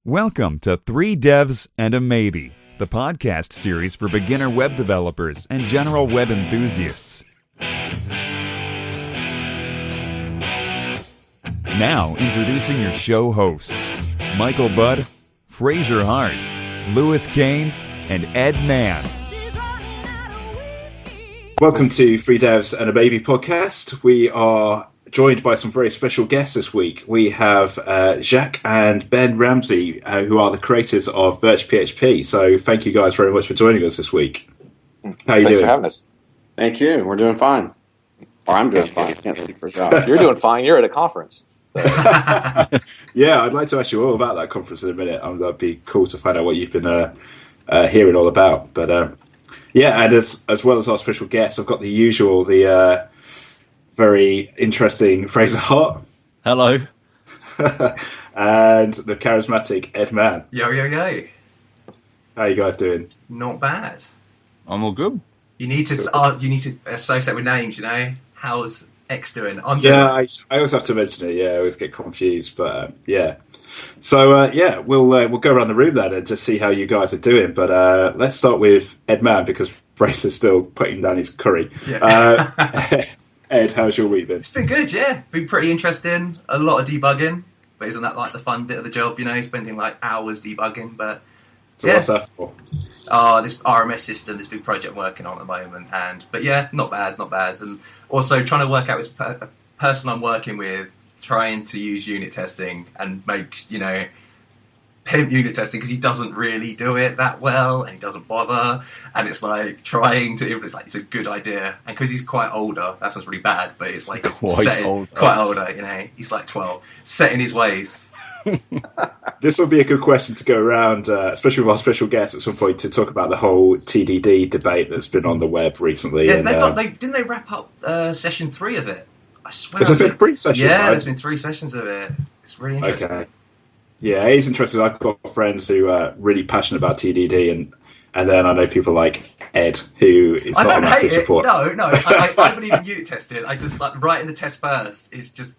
Welcome to Three Devs and a Maybe, the podcast series for beginner web developers and general web enthusiasts. Now, introducing your show hosts, Michael Budd, Fraser Hart, Lewis Gaines, and Ed Mann. Welcome to Three Devs and a Baby podcast. We are joined by some very special guests this week. We have Jacques and Ben Ramsey, who are the creators of virtPHP. So thank you guys very much for joining us this week. How are you doing? Thanks for having us. Thank you. We're doing fine. Or I'm doing fine. I can't speak for Jacques. You're doing fine. You're at a conference. So. Yeah, I'd like to ask you all about that conference in a minute. That'd be cool to find out what you've been hearing all about. But yeah, and as well as our special guests, I've got the usual, the very interesting Fraser Hart. Hello. And the charismatic Ed Mann. Yo, yo, yo. How are you guys doing? Not bad. I'm all good. You need to associate with names, you know? How's X doing? I always have to mention it. Yeah, I always get confused. But yeah. So yeah, we'll go around the room then and just see how you guys are doing. But let's start with Ed Mann because Fraser's still putting down his curry. Yeah. Ed, how's your week been? It's been good, yeah. Been pretty interesting. A lot of debugging. But isn't that like the fun bit of the job, you know? Spending like hours debugging. But so what's that for? This RMS system, this big project I'm working on at the moment. But yeah, not bad. And also trying to work out with a person I'm working with, trying to use unit testing and make, pimp unit testing because he doesn't really do it that well and he doesn't bother, and it's like trying to influence, like, it's a good idea, and because he's quite older, that sounds really bad, but it's like quite older, he's like 12, set in his ways. This will be a good question to go around, especially with our special guest at some point, to talk about the whole TDD debate that's been on the web recently. Yeah, didn't they wrap up session 3 of it? I swear. There's been 3 sessions. Yeah, right? There's been 3 sessions of it. It's really interesting. Okay. Yeah, it's interesting. I've got friends who are really passionate about TDD, and then I know people like Ed, who is not a massive support. No, I haven't even unit tested. I just like writing the test first is just,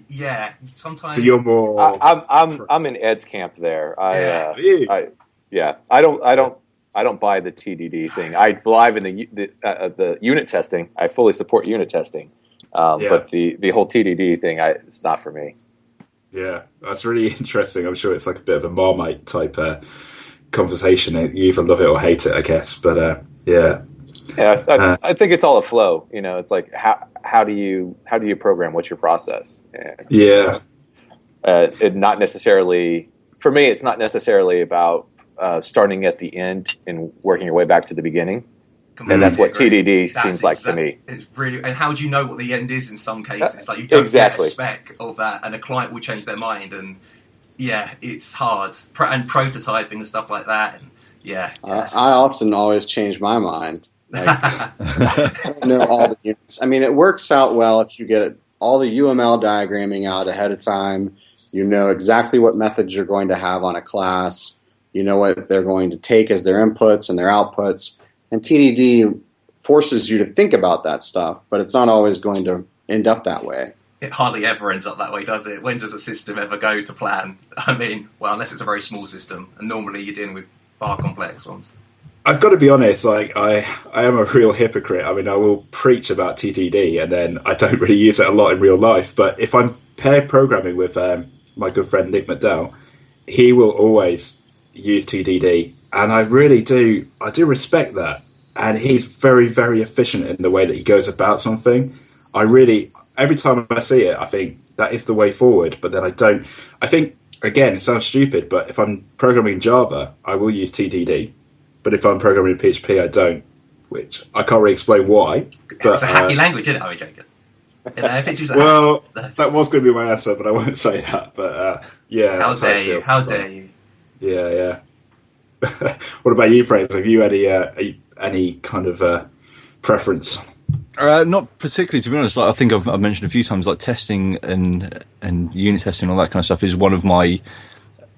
yeah. Sometimes. So you're more. I'm in Ed's camp there. I don't buy the TDD thing. I believe in the unit testing. I fully support unit testing, but the whole TDD thing, it's not for me. Yeah, that's really interesting. I'm sure it's like a bit of a Marmite type conversation. You either love it or hate it, I guess. But yeah. I think it's all a flow. It's like how do you program? What's your process? Yeah. It not necessarily for me. It's not necessarily about starting at the end and working your way back to the beginning. And that's what TDD seems like to me. It's really, and how do you know what the end is in some cases? Like you don't get a spec of that, and a client will change their mind, and yeah, it's hard. And prototyping and stuff like that. And yeah, I often always change my mind. Like, I know all the units. I mean, it works out well if you get all the UML diagramming out ahead of time. You know exactly what methods you're going to have on a class. You know what they're going to take as their inputs and their outputs. And TDD forces you to think about that stuff, but it's not always going to end up that way. It hardly ever ends up that way, does it? When does a system ever go to plan? I mean, well, unless it's a very small system, and normally you're dealing with far complex ones. I've got to be honest, like I am a real hypocrite. I mean, I will preach about TDD, and then I don't really use it a lot in real life. But if I'm pair programming with my good friend Nick McDowell, he will always use TDD. And I really do respect that. And he's very, very efficient in the way that he goes about something. Every time I see it, I think that is the way forward. But then I think, again, it sounds stupid, but if I'm programming in Java, I will use TDD. But if I'm programming in PHP, I don't, which I can't really explain why. But, it's a hacky language, isn't it? I'm joking. Well, that was going to be my answer, but I won't say that. But yeah. How dare you? Yeah. What about you, Fraser? Have you any kind of preference? Not particularly, to be honest. Like, I think I've mentioned a few times, like testing and unit testing, all that kind of stuff is one of my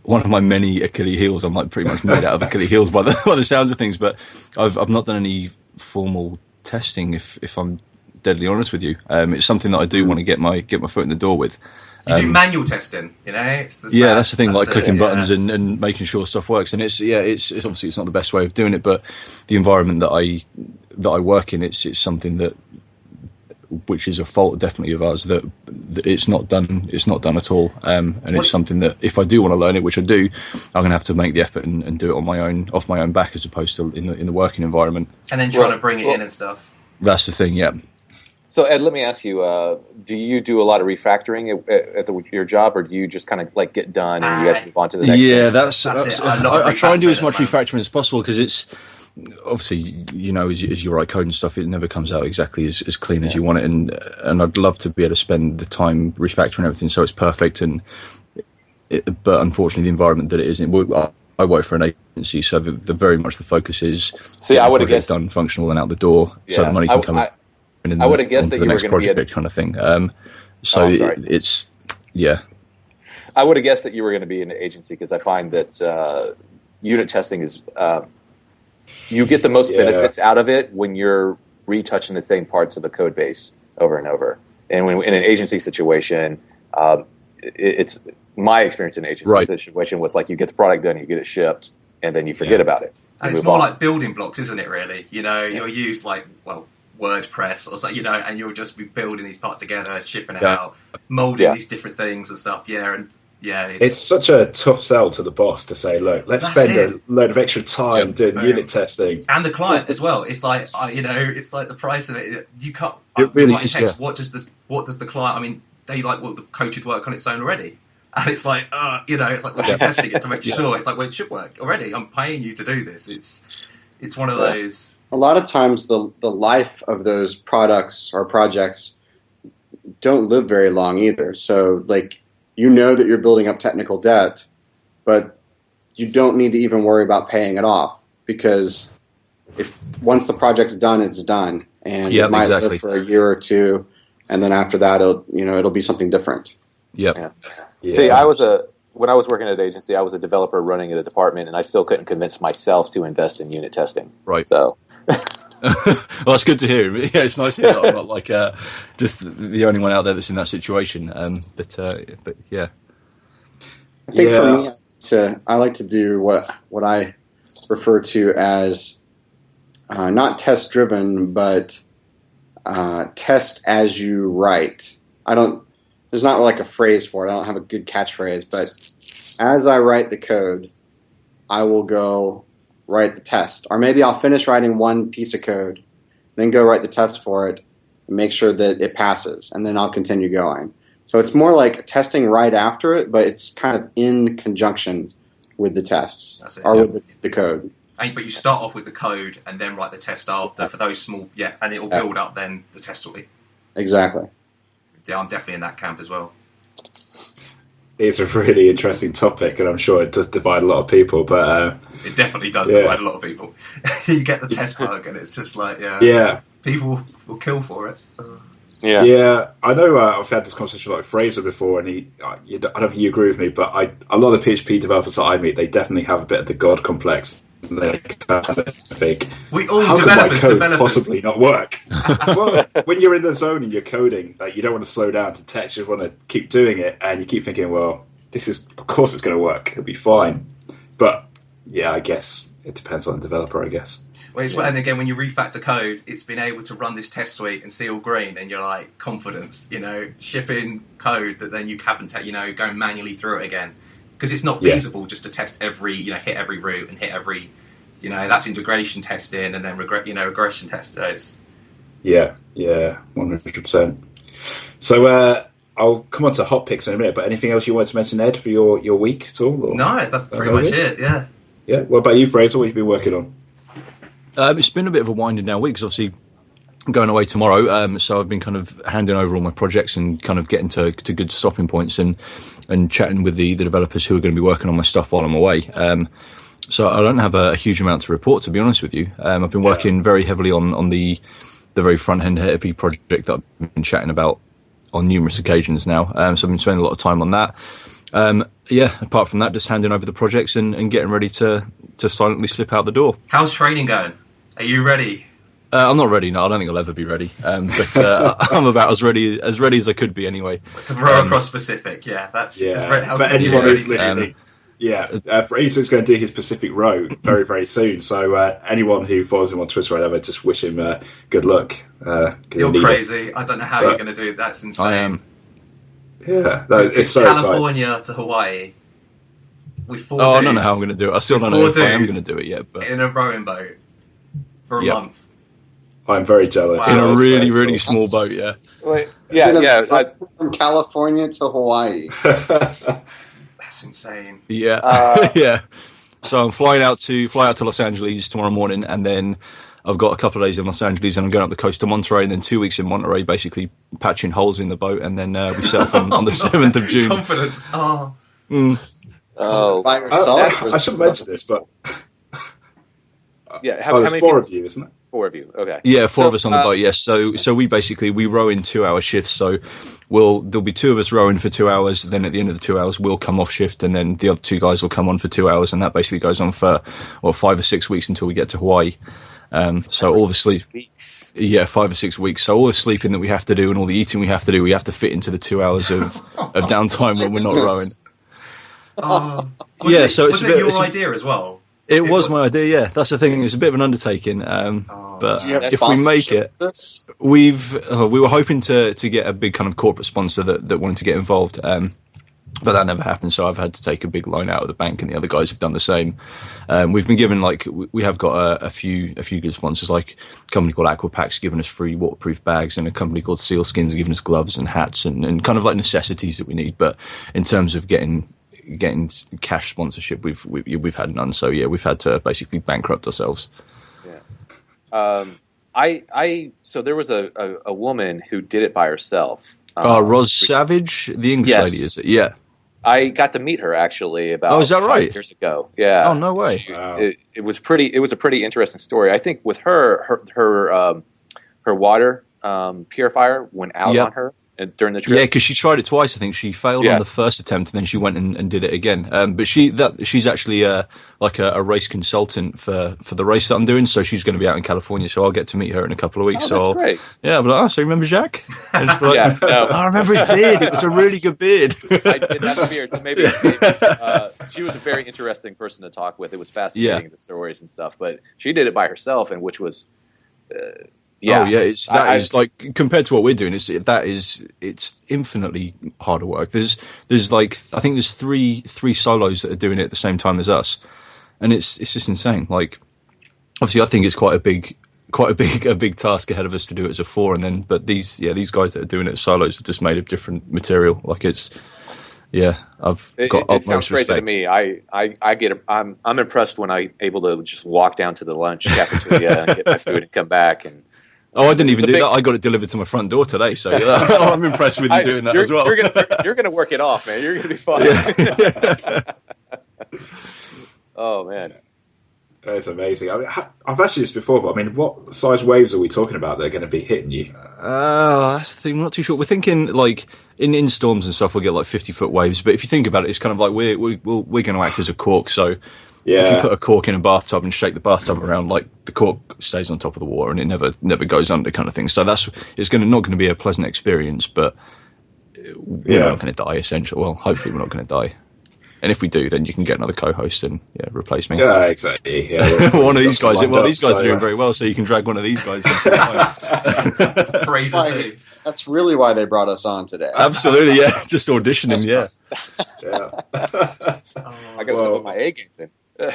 many Achilles heels. I'm like pretty much made out of Achilles heels by the sounds of things. But I've not done any formal testing. If I'm deadly honest with you, it's something that I do want to get my foot in the door with. You do manual testing, you know? That's the thing, like clicking buttons and making sure stuff works. And it's obviously it's not the best way of doing it, but the environment that I work in, it's something which is a fault definitely of ours, that it's not done at all. It's something that if I do want to learn it, which I do, I'm going to have to make the effort and do it off my own back, as opposed to in the working environment. And then trying to bring it in and stuff. That's the thing, yeah. So Ed, let me ask you: do you do a lot of refactoring at your job, or do you just kind of like get done and you guys move on to the next? Yeah, thing? that's I try and do as much refactoring as possible, because it's obviously, you know, as you write code and stuff, it never comes out exactly as clean as you want it, and I'd love to be able to spend the time refactoring everything so it's perfect. But unfortunately, the environment that it is in, I work for an agency, so the very much the focus is I would have guessed done functional and out the door, so the money can come in. I would have guessed that the you were next going to be project kind of thing. it's I would have guessed that you were going to be in an agency, because I find that unit testing is you get the most benefits out of it when you're retouching the same parts of the code base over and over. And when in an agency situation, it's my experience in an agency situation was like you get the product done, you get it shipped, and then you forget about it. And it's more like building blocks, isn't it? Really, you know, you'll use WordPress or so, you know, and you'll just be building these parts together, shipping it out, molding these different things and stuff. It's such a tough sell to the boss to say, look, let's spend a load of extra time doing unit testing, and the client as well. It's like it's like the price of it. You can't. It really is. What does the client? I mean, they like the code should work on its own already. And it's like, it's like we're testing it to make sure. It's like, well, it should work already. I'm paying you to do this. It's one of those. A lot of times the life of those products or projects don't live very long either. So, like, you know that you're building up technical debt, but you don't need to even worry about paying it off, because once the project's done, it's done. And it might live for a year or two, and then after that, it'll be something different. Yep. Yeah. See, when I was working at an agency, I was a developer running at a department, and I still couldn't convince myself to invest in unit testing. Right. So, well, that's good to hear. Yeah, it's nice to hear that I'm not like just the only one out there that's in that situation. But yeah. I think for me, I like to do what I refer to as not test driven, but test as you write. There's not like a phrase for it. I don't have a good catchphrase, but as I write the code, I will go write the test. Or maybe I'll finish writing one piece of code, then go write the test for it, and make sure that it passes, and then I'll continue going. So it's more like testing right after it, but it's kind of in conjunction with the tests with the code. But you start off with the code and then write the test after for those small, and it will build up, then the test will be. Exactly. Yeah, I'm definitely in that camp as well. It's a really interesting topic, and I'm sure it does divide a lot of people. But it definitely does divide a lot of people. You get the test bug, and it's just like, people will kill for it. Yeah. I know. I've had this conversation with Fraser before, and I don't think you agree with me, but a lot of the PHP developers that I meet, they definitely have a bit of the God complex. They kind of think, we all how can my code possibly not work? Well, when you're in the zone and you're coding, you don't want to slow down to test. You want to keep doing it, and you keep thinking, well, of course it's going to work. It'll be fine. But yeah, I guess it depends on the developer, I guess. Well, and again, when you refactor code, it's been able to run this test suite and see all green, and you're like, confidence, shipping code that then you haven't, going manually through it again. Because it's not feasible just to test hit every route and hit every, that's integration testing and then regression test. Yeah, 100%. So I'll come on to hot picks in a minute, but anything else you wanted to mention, Ed, for your week at all? Or? No, that's pretty much it, yeah. Yeah, what about you, Fraser? What have you been working on? It's been a bit of a winding down week, because obviously I'm going away tomorrow, so I've been kind of handing over all my projects and kind of getting to good stopping points and chatting with the developers who are going to be working on my stuff while I'm away. So I don't have a huge amount to report, to be honest with you. I've been working very heavily on the very front-end heavy project that I've been chatting about on numerous occasions now. So I've been spending a lot of time on that. Apart from that, just handing over the projects and getting ready to silently slip out the door. How's training going? Are you ready? I'm not ready. No, I don't think I'll ever be ready. But I'm about as ready as I could be anyway. To row across Pacific, that's For anyone who's listening, Fraser's going to do his Pacific row very, very soon. So anyone who follows him on Twitter or whatever, just wish him good luck. You're crazy. I don't know how you're going to do it. That's insane. I am. Yeah, it's so California exciting. to Hawaii. With 4 I don't know how I'm going to do it. I still don't know if I am going to do it yet. But in a rowing boat for a month. I'm very jealous. In a really, really small boat, yeah. Wait, from California to Hawaii. That's insane. Yeah, yeah. So I'm fly out to Los Angeles tomorrow morning, and then I've got a couple of days in Los Angeles, and I'm going up the coast to Monterey, and then 2 weeks in Monterey, basically patching holes in the boat, and then we set off on the 7th of June. Confidence. By yourself? I should mention this, but how many 4 of you, isn't it? 4 of you, okay. Yeah, 4 of us on the boat, yes. So we row in 2-hour shifts. So there'll be 2 of us rowing for 2 hours. Then at the end of the 2 hours, we'll come off shift, and then the other 2 guys will come on for 2 hours, and that basically goes on for 5 or 6 weeks until we get to Hawaii. So all the sleep, 5 or 6 weeks. So all the sleeping that we have to do and all the eating we have to do, we have to fit into the 2 hours of downtime when we're not rowing. So it's your idea as well? It was my idea, yeah. That's the thing. It's a bit of an undertaking, but if we make it, we were hoping to get a big kind of corporate sponsor that wanted to get involved, but that never happened. So I've had to take a big loan out of the bank, and the other guys have done the same. We've been given we have got a few good sponsors, like a company called Aquapac's giving us free waterproof bags, and a company called Sealskin's giving us gloves and hats and kind of like necessities that we need. But in terms of getting cash sponsorship, we've had none. So we've had to basically bankrupt ourselves. So there was a woman who did it by herself. Ros Savage, the English lady, is it? Yeah. I got to meet her actually about is that 5 right? years ago. Yeah. Oh, no way. It was a pretty interesting story. I think with her water purifier went out on her during the trip. Yeah, because she tried it twice. I think she failed on the first attempt, and then she went and did it again. But she's actually like a race consultant for the race that I'm doing. So she's going to be out in California. So I'll get to meet her in a couple of weeks. Oh, that's great. Yeah, I'll be like, so remember Jacques? And she'll be like, no. I remember his beard. It was a really good beard. I did have a beard, so maybe she was a very interesting person to talk with. It was fascinating, the stories and stuff. But she did it by herself, and which was. It's like compared to what we're doing, it's infinitely harder work. There's like I think there's three solos that are doing it at the same time as us, and it's just insane. Like obviously, I think it's quite a big task ahead of us to do it as a 4, but these guys that are doing it solos are just made of different material. Like it's. Yeah, it sounds crazy to me. I'm impressed when I'm able to just walk down to the lunch cafeteria and get my food and come back. And I didn't even do that. I got it delivered to my front door today, so I'm impressed with you doing that as well. You're gonna work it off, man. You're gonna be fine. Yeah. Oh man, it's amazing. I mean, I've asked you this before, but I mean, what size waves are we talking about that are going to be hitting you? That's the thing. I'm not too sure. We're thinking like in storms and stuff, we'll get like 50-foot waves. But if you think about it, it's kind of like we're going to act as a cork. So if you put a cork in a bathtub and shake the bathtub around, like the cork stays on top of the water and it never goes under, kind of thing. So it's not going to be a pleasant experience, but we're not going to die. Essentially, well, hopefully we're not going to die. And if we do, then you can get another co-host and replace me. Yeah, exactly. Yeah, one of these guys. Well, these guys are doing very well, so you can drag one of these guys in. That's really why they brought us on today. Absolutely, yeah. Just auditioning, yeah. I got to put my A game in. All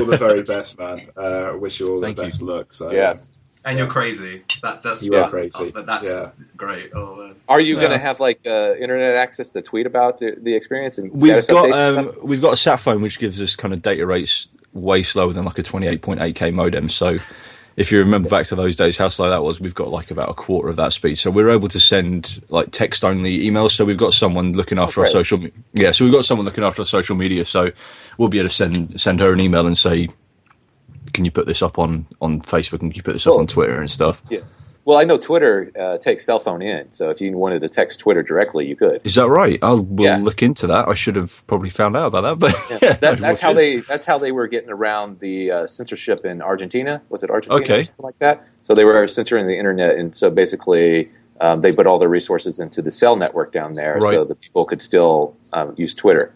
the very best, man. Wish you all the best luck. So. Yeah. And you're crazy. That's you are crazy. But that's great. Oh, man. Are you going to have like internet access to tweet about the experience? And we've got a sat phone which gives us kind of data rates way slower than like a 28.8k modem. So if you remember back to those days, how slow that was, we've got like about a quarter of that speed. So we're able to send like text only emails. So we've got someone looking after our social. Yeah, so we've got someone looking after our social media. So we'll be able to send her an email and say, can you put this up on Facebook and can you put this up on Twitter and stuff? Yeah. Well, I know Twitter takes cell phone in, so if you wanted to text Twitter directly, you could. Is that right? We'll look into that. I should have probably found out about that, but that's how they were getting around the censorship in Argentina. Was it Argentina or something like that? So they were censoring the internet, and so basically they put all their resources into the cell network down there, so that people could still use Twitter.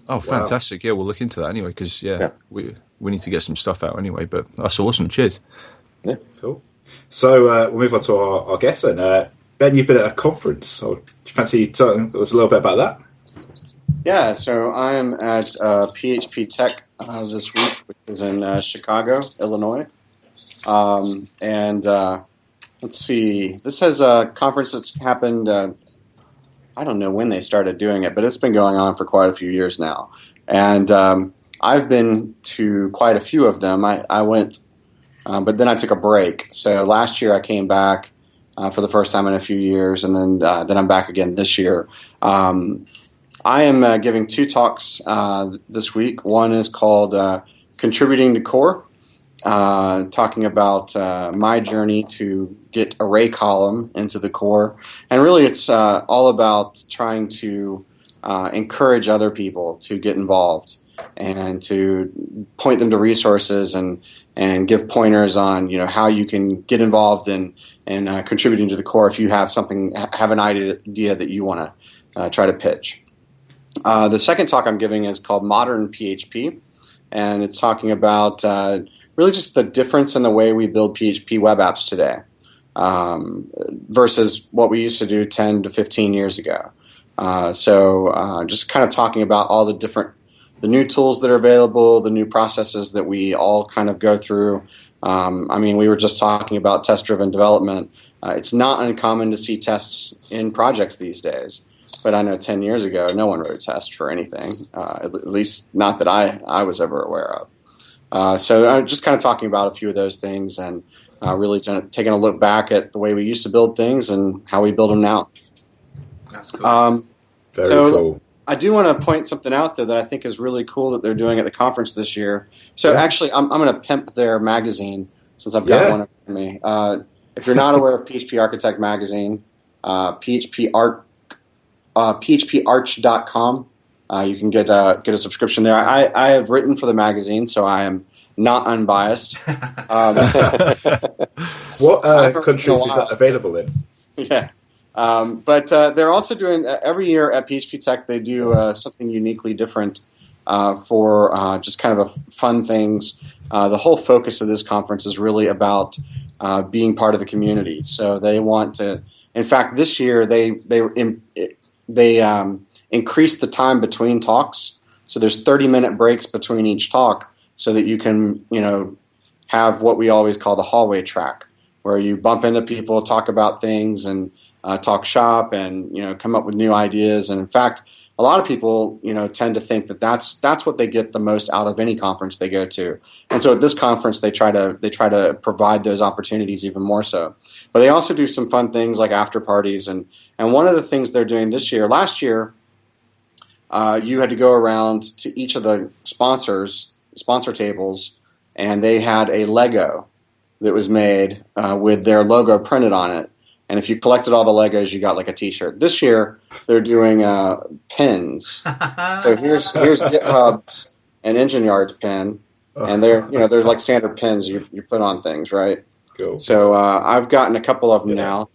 Oh, fantastic! Yeah, we'll look into that anyway because we need to get some stuff out anyway. But that's awesome. Cheers. Yeah, cool. So we'll move on to our guest then. Ben, you've been at a conference. Or do you fancy telling us a little bit about that? Yeah, so I'm at PHP Tech this week, which is in Chicago, Illinois. Let's see. This has a conference that's happened, I don't know when they started doing it, but it's been going on for quite a few years now. And I've been to quite a few of them. I went, but then I took a break. So last year I came back for the first time in a few years, and then I'm back again this year. I am giving 2 talks this week. One is called Contributing to Core, talking about my journey to get array column into the core. And really it's all about trying to encourage other people to get involved and to point them to resources and give pointers on how you can get involved in contributing to the core if you have an idea that you want to try to pitch. The second talk I'm giving is called Modern PHP, and it's talking about really just the difference in the way we build PHP web apps today versus what we used to do 10 to 15 years ago. So just kind of talking about all the new tools that are available, the new processes that we all kind of go through. We were just talking about test-driven development. It's not uncommon to see tests in projects these days. But I know 10 years ago, no one wrote a test for anything, at least not that I was ever aware of. So I'm just kind of talking about a few of those things and really taking a look back at the way we used to build things and how we build them now. That's cool. Very cool. I do want to point something out there that I think is really cool that they're doing at the conference this year. So actually, I'm going to pimp their magazine since I've got one of me. If you're not aware of PHP Architect magazine, phparch.com. You can get a subscription there. I have written for the magazine, so I am not unbiased. What countries is that available in? Yeah. But they're also doing, every year at PHP Tech, they do something uniquely different for just kind of fun things. The whole focus of this conference is really about being part of the community. So they want to, in fact, this year they increased the time between talks. So there's 30-minute breaks between each talk so that you can, have what we always call the hallway track, where you bump into people, talk about things, and talk shop and, come up with new ideas. And in fact, a lot of people, tend to think that that's what they get the most out of any conference they go to. And so at this conference, they try to provide those opportunities even more so. But they also do some fun things like after parties. And one of the things they're doing this year, last year, you had to go around to each of the sponsor tables, and they had a Lego that was made with their logo printed on it. And if you collected all the Legos, you got like a T-shirt. This year, they're doing pins. So here's GitHub's and Engine Yard's pin, and they're like standard pins you put on things, right? Cool. So I've gotten a couple of them now.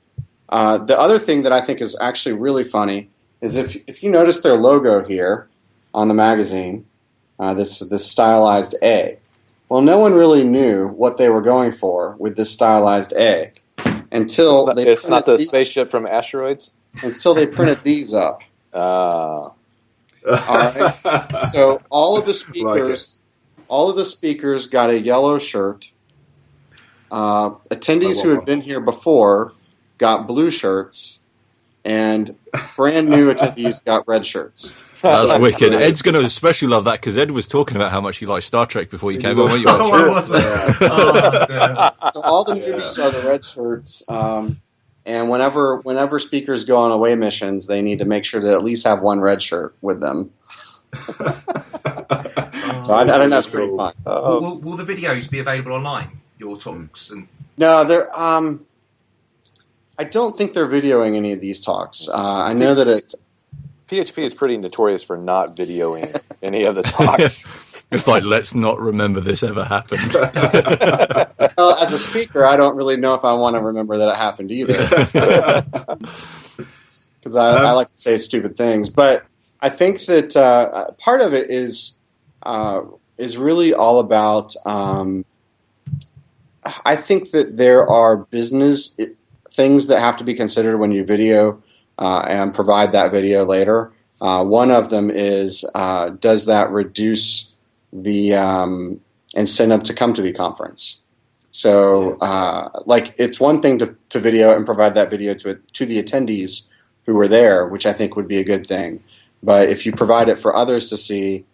The other thing that I think is actually really funny is if you notice their logo here on the magazine, this stylized A. Well, no one really knew what they were going for with this stylized A. Until it's not the spaceship from asteroids. Until they printed these up. All right. So all of the speakers got a yellow shirt. Attendees who had been here before got blue shirts, and brand new attendees got red shirts. That's wicked. Ed's going to especially love that because Ed was talking about how much he liked Star Trek before you came on. I wasn't. So all the newbies are the red shirts, and whenever speakers go on away missions, they need to make sure to at least have one red shirt with them. So I think that's pretty fun. Will the videos be available online? Your talks and no, they're I don't think they're videoing any of these talks. I know that PHP is pretty notorious for not videoing any of the talks. It's like, let's not remember this ever happened. Well, as a speaker, I don't really know if I want to remember that it happened either. Because I like to say stupid things. But I think that part of it is really all about... I think that there are business things that have to be considered when you video and provide that video later. One of them is, does that reduce the incentive to come to the conference? So, like, it's one thing to video and provide that video to the attendees who were there, which I think would be a good thing. But if you provide it for others to see,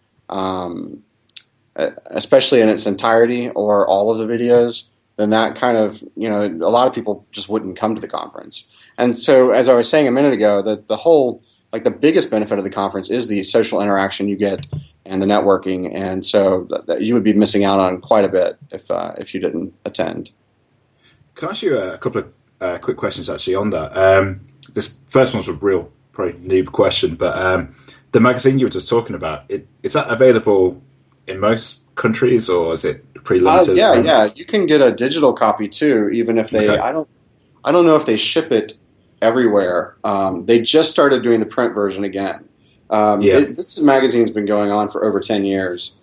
especially in its entirety or all of the videos, then that kind of, a lot of people just wouldn't come to the conference. And so, as I was saying a minute ago, the whole, like, the biggest benefit of the conference is the social interaction you get and the networking, and so that you would be missing out on quite a bit if you didn't attend. Can I ask you a couple of quick questions actually on that? This first one's a real probably noob question, but the magazine you were just talking about, is that available in most countries, or is it pretty limited? Yeah. You can get a digital copy too, even if they. Okay. I don't know if they ship it everywhere. They just started doing the print version again. This magazine's been going on for over 10 years,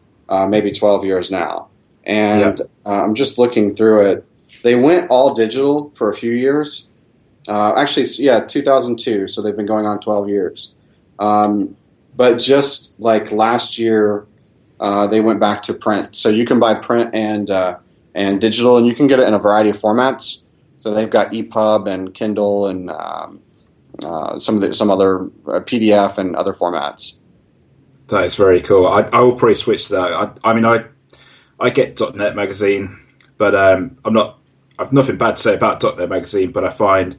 maybe 12 years now. And I'm just looking through it. They went all digital for a few years. 2002, so they've been going on 12 years. But just like last year, they went back to print. So you can buy print and digital, and you can get it in a variety of formats. So they've got EPUB and Kindle and some other PDF and other formats. That is very cool. I will probably switch to that. I get .NET magazine, but I've nothing bad to say about .NET magazine, but I find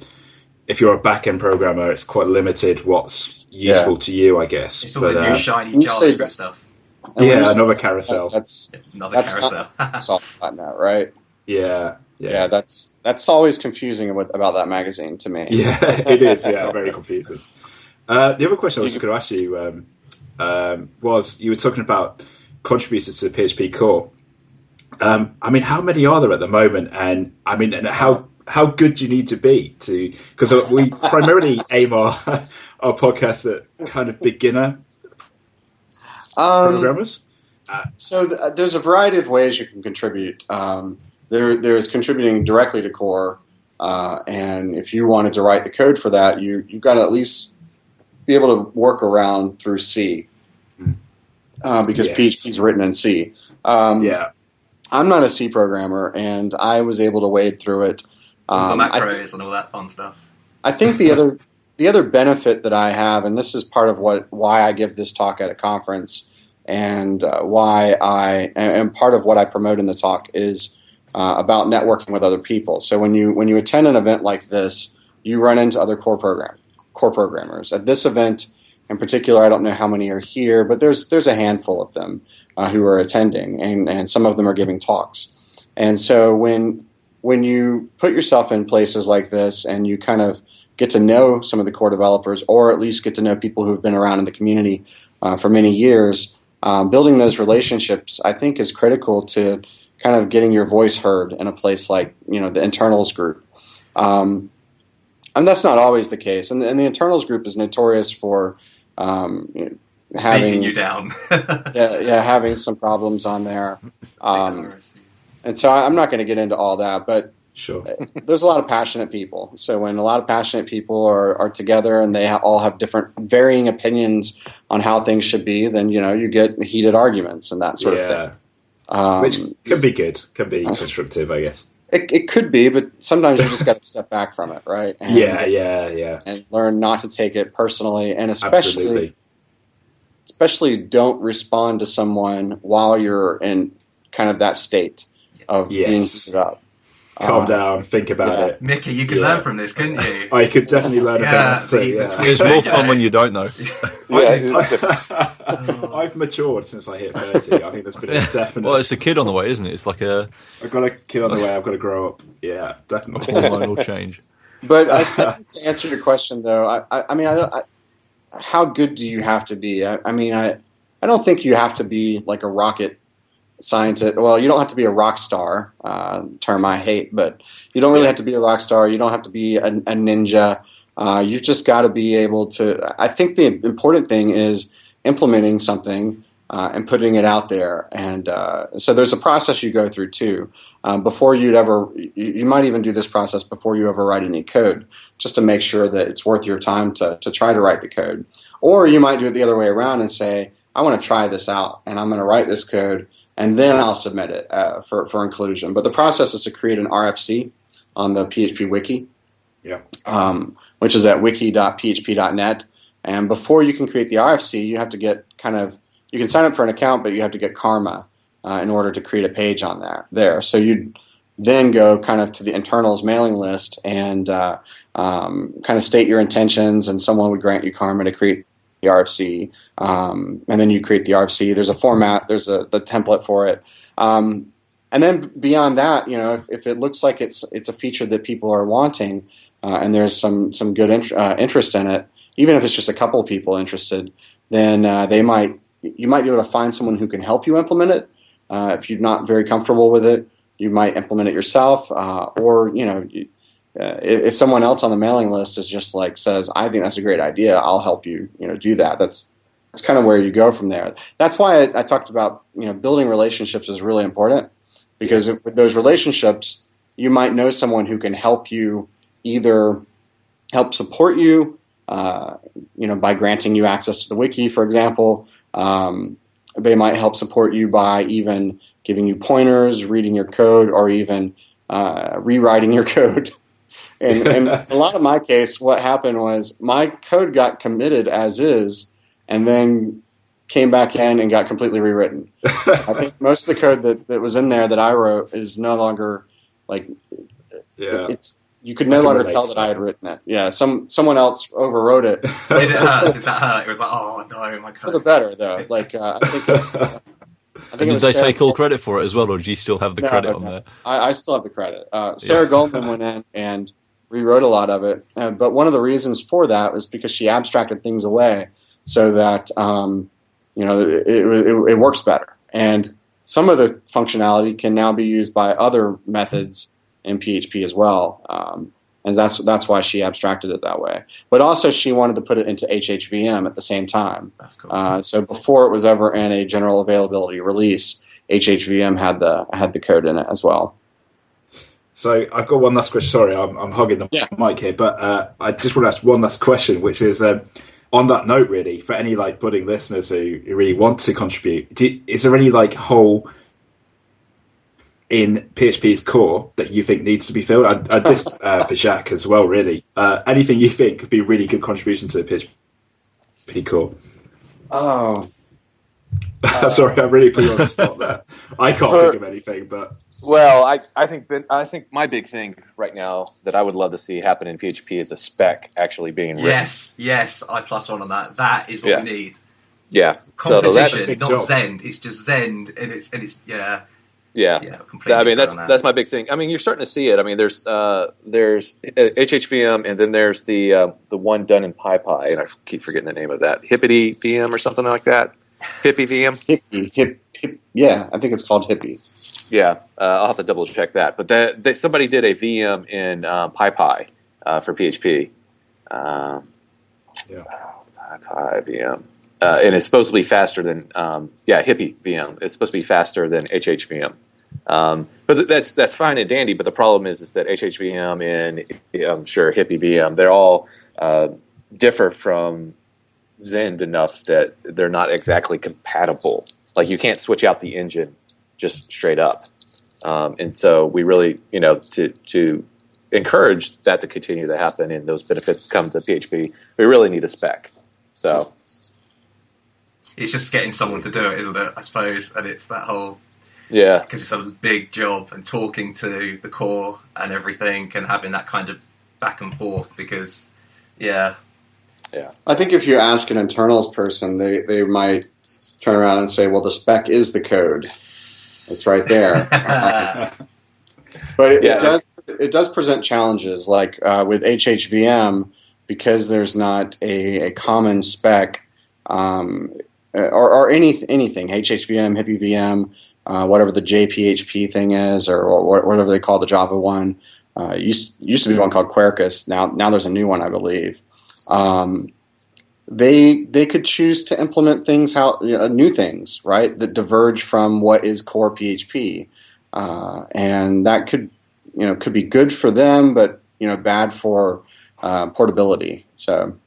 if you're a back-end programmer, it's quite limited what's useful to you, I guess. It's all the new shiny JavaScript stuff. Another carousel. That's carousel. That's all about that, right? Yeah. That's always confusing about that magazine to me. Yeah, it is. Yeah, very confusing. The other question I was going to ask you was, you were talking about contributors to the PHP core. How many are there at the moment? And how good do you need to be to? Because we primarily aim our podcast at kind of beginner programmers. So there's a variety of ways you can contribute. There's contributing directly to core, and if you wanted to write the code for that, you've got to at least be able to work around through C, because PHP is written in C. I'm not a C programmer, and I was able to wade through it. The macros and all that fun stuff. I think the other benefit that I have, and this is part of why I give this talk at a conference, and and part of what I promote in the talk is about networking with other people. So when you attend an event like this, you run into other core programmers. At this event in particular, I don't know how many are here, but there's a handful of them who are attending, and some of them are giving talks. And so when you put yourself in places like this and you kind of get to know some of the core developers, or at least get to know people who've been around in the community for many years, building those relationships, I think, is critical to kind of getting your voice heard in a place like the internals group. And that's not always the case. And the internals group is notorious for having you down. having some problems on there. And so I'm not going to get into all that, but sure, there's a lot of passionate people. So when a lot of passionate people are together and they all have different varying opinions on how things should be, then you get heated arguments and that sort of thing. Which can be good, can be constructive, I guess. It could be, but sometimes you just got to step back from it, right? And, and learn not to take it personally, and especially don't respond to someone while you're in kind of that state of being heated up. Calm down, think about it. Mickey, you could learn from this, couldn't you? I could definitely learn from this too. It's more fun when you don't know. I've matured since I hit 30. I think that's been a definite... Well, it's a kid on the way, isn't it? It's like I've got a kid on the way, I've got to grow up. Yeah, definitely. Hormonal change. But I think to answer your question, though, I mean, how good do you have to be? I mean, I don't think you have to be like a rocket scientist. Well, you don't have to be a rock star, term I hate, but you don't really have to be a rock star. You don't have to be a ninja. You've just got to be able to. I think the important thing is implementing something and putting it out there. And so there's a process you go through too. Before you might even do this process before you ever write any code, just to make sure that it's worth your time to try to write the code. Or you might do it the other way around and say, I want to try this out, and I'm going to write this code, and then I'll submit it for inclusion. But the process is to create an RFC on the PHP wiki, which is at wiki.php.net. And before you can create the RFC, you have to get you can sign up for an account, but you have to get Karma in order to create a page on there. So you then go kind of to the internals mailing list and kind of state your intentions, and someone would grant you Karma to create the RFC. And then you create the RFC. There's a format. There's the template for it. And then beyond that, if it looks like it's a feature that people are wanting, and there's some good interest in it, even if it's just a couple of people interested, then you might be able to find someone who can help you implement it. If you're not very comfortable with it, you might implement it yourself, or if someone else on the mailing list is just says, I think that's a great idea, I'll help you do that. That's kind of where you go from there. That's why I talked about building relationships is really important, because with those relationships, you might know someone who can help you, either help support you, by granting you access to the wiki, for example. They might help support you by even giving you pointers, reading your code, or even rewriting your code. And in a lot of my case, what happened was my code got committed as is, and then came back in and got completely rewritten. I think most of the code that was in there that I wrote is no longer you could no longer tell that I had written it. Yeah, someone else overwrote it. Did that hurt? It was like, oh no, my code. For the better, though. I think did they take all credit for it as well, or do you still have the credit on there? I still have the credit. Sarah Goldman went in and rewrote a lot of it, but one of the reasons for that was because she abstracted things away so that it works better. And some of the functionality can now be used by other methods in PHP as well, and that's why she abstracted it that way. But also, she wanted to put it into HHVM at the same time. That's cool. So before it was ever in a general availability release, HHVM had the code in it as well. So I've got one last question. Sorry, I'm hogging the mic here, but I just want to ask one last question, which is on that note, really, for any budding listeners who really want to contribute, is there any hole in PHP's core that you think needs to be filled? And this for Jacques as well, really. Anything you think could be a really good contribution to the PHP core? Oh. Sorry, I really put you on the spot there. I can't think of anything, but... Well, I think my big thing right now that I would love to see happen in PHP is a spec actually being written. Yes, I +1 on that. That is what we need. Yeah. Competition, not Zend. It's just Zend, and it's Yeah, completely. I mean that's my big thing. I mean, you're starting to see it. I mean, there's HHVM, and then there's the one done in PyPy, and I keep forgetting the name of that, Hippity VM or something like that. Hippie VM. Hippie. Yeah, I think it's called Hippie. Yeah, I'll have to double check that. But somebody did a VM in PyPy for PHP. PyPy VM. And it's supposed to be faster than Hippie VM. It's supposed to be faster than HHVM. But that's fine and dandy. But the problem is that HHVM and I'm sure Hippie VM, they're all differ from Zend enough that they're not exactly compatible. You can't switch out the engine just straight up. And so we really, to encourage that to continue to happen and those benefits come to PHP, we really need a spec. So it's just getting someone to do it, isn't it? I suppose, and it's that whole because it's a big job, and talking to the core and everything, and having that kind of back and forth. Because I think if you ask an internals person, they might turn around and say, "Well, the spec is the code. It's right there." But it it does present challenges, like with HHVM, because there's not a common spec, or anything, HHVM, HippieVM, whatever the JPHP thing is, or whatever they call the Java one. Used to be one called Quercus. Now there's a new one, I believe. They could choose to implement things new things, right, that diverge from what is core PHP, and that could be good for them, but bad for portability. So,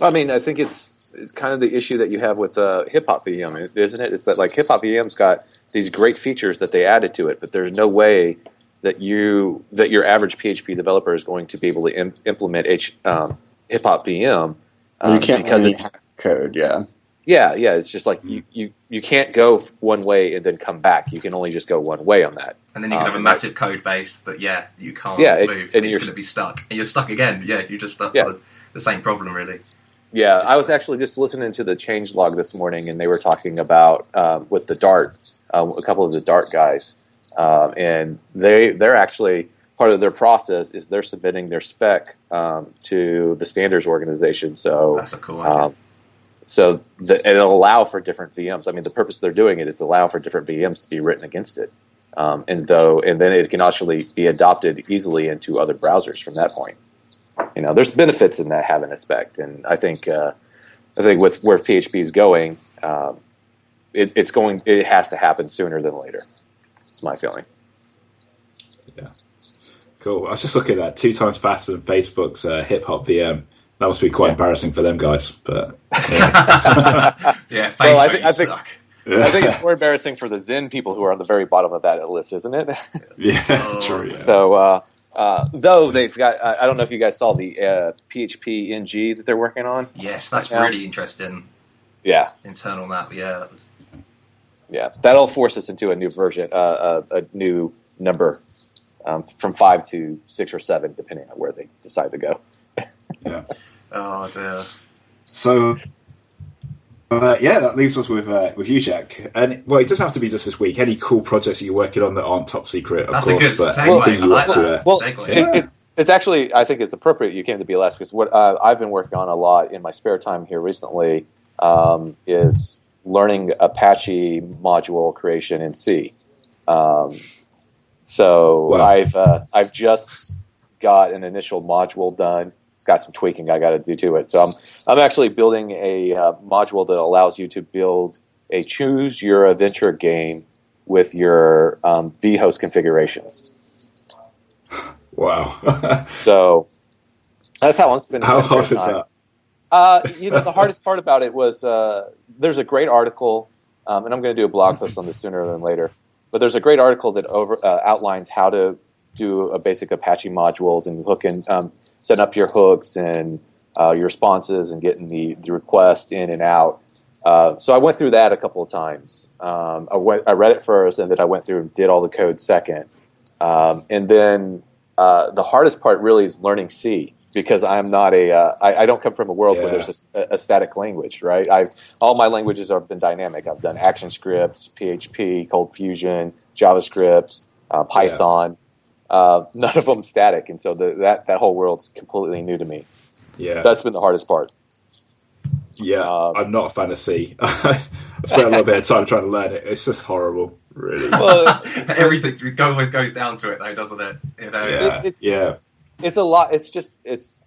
I mean, I think it's kind of the issue that you have with Hip Hop VM, isn't it? It's that like Hip Hop VM's got these great features that they added to it, but there's no way that your average PHP developer is going to be able to implement Hip Hop VM. You can't because it's code, yeah. Yeah. It's just like you can't go one way and then come back. You can only just go one way on that. And then you can have a massive code base that you can't move. And it's going to be stuck, and you're stuck again. Yeah, you're just stuck to the same problem, really. Yeah, I was actually just listening to the changelog this morning, and they were talking about with the Dart, a couple of the Dart guys, and they're actually. Part of their process is they're submitting their spec to the standards organization. So that's a cool idea. It'll allow for different VMs. I mean, the purpose they're doing it is allow for different VMs to be written against it, and then it can actually be adopted easily into other browsers from that point. There's benefits in that having a spec, and I think with where PHP is going, it has to happen sooner than later. It's my feeling. Yeah. Cool. I was just looking at that 2 times faster than Facebook's Hip Hop VM. That must be quite embarrassing for them guys. But Facebook I think suck. I think it's more embarrassing for the Zen people who are on the very bottom of that list, isn't it? True. Yeah. So though they've got, I don't know if you guys saw the PHP NG that they're working on. Yes, that's really interesting. Yeah. Internal map. Yeah. Yeah, that'll force us into a new version, a new number. From 5 to 6 or 7, depending on where they decide to go. Yeah. Oh dear. So, that leaves us with you, Jacques. And it doesn't have to be just this week. Any cool projects that you're working on that aren't top secret, of That's course. That's a good segue. I like that. Segue. It's actually, I think it's appropriate you came to BLS because what I've been working on a lot in my spare time here recently is learning Apache module creation in C. So wow. I've just got an initial module done. It's got some tweaking I got to do to it. So I'm actually building a module that allows you to build a choose your adventure game with your vhost configurations. Wow! So that's how I'm spending. How hard is that? The hardest part about it was there's a great article, and I'm going to do a blog post on this sooner than later. But there's a great article that outlines how to do a basic Apache modules and setting up your hooks and your responses and getting the request in and out. So I went through that a couple of times. I read it first, and then I went through and did all the code second. And then the hardest part really is learning C. Because I'm not I don't come from a world where there's a static language, right? All my languages have been dynamic. I've done ActionScript, PHP, Cold Fusion, JavaScript, Python. None of them static, and so that whole world's completely new to me. Yeah, that's been the hardest part. Yeah, I'm not a fan of C. I spent a little bit of time trying to learn it. It's just horrible, really. Well, everything always goes down to it, though, doesn't it? It's a lot. It's just it's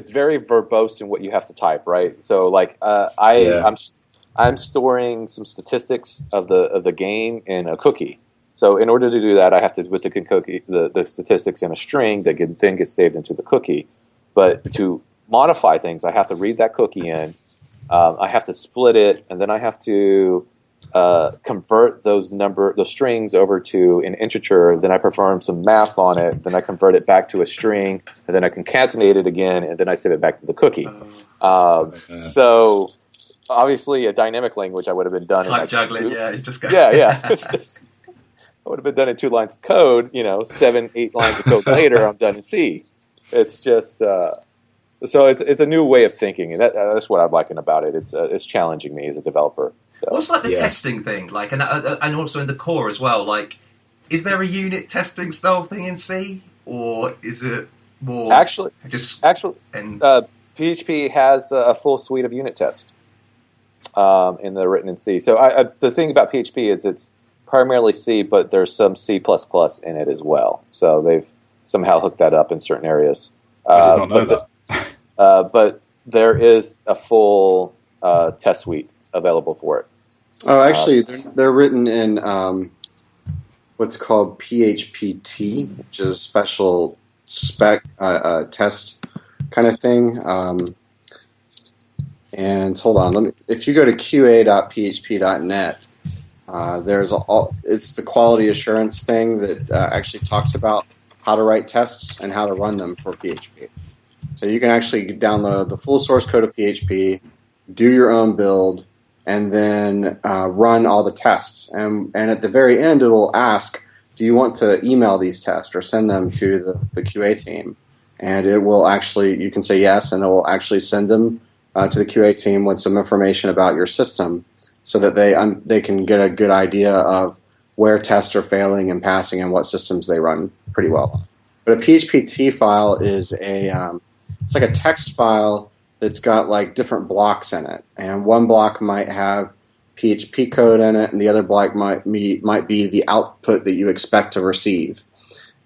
very verbose in what you have to type, right? So like I'm storing some statistics of the game in a cookie. So in order to do that, I have to put the statistics in a string that then gets saved into the cookie. But to modify things, I have to read that cookie in. I have to split it, and then I have to convert those strings over to an integer. Then I perform some math on it. Then I convert it back to a string, and then I concatenate it again, and then I save it back to the cookie. So obviously, a dynamic language I would have been done type in juggling. You just go. It's just I would have been done in 2 lines of code. 7, 8 lines of code later, I'm done in C. It's just so it's a new way of thinking, and that's what I'm liking about it. It's challenging me as a developer. So, what's like the testing thing, like, and also in the core as well, like is there a unit testing style thing in C, or is it more actually and PHP has a full suite of unit tests in the written in C. So the thing about PHP is it's primarily C, but there's some C++ in it as well. So they've somehow hooked that up in certain areas. I did not know that. But there is a full test suite available for it. Oh, actually, they're written in what's called PHPT, which is special spec test kind of thing. And hold on, if you go to qa.php.net, it's the quality assurance thing that actually talks about how to write tests and how to run them for PHP. So you can actually download the full source code of PHP, do your own build, and then run all the tests. And at the very end, it will ask, do you want to email these tests or send them to the QA team? And it will actually, you can say yes, and it will actually send them to the QA team with some information about your system so that they can get a good idea of where tests are failing and passing and what systems they run pretty well. But a PHPT file is it's like a text file that's got like different blocks in it. And one block might have PHP code in it, and the other block might be the output that you expect to receive.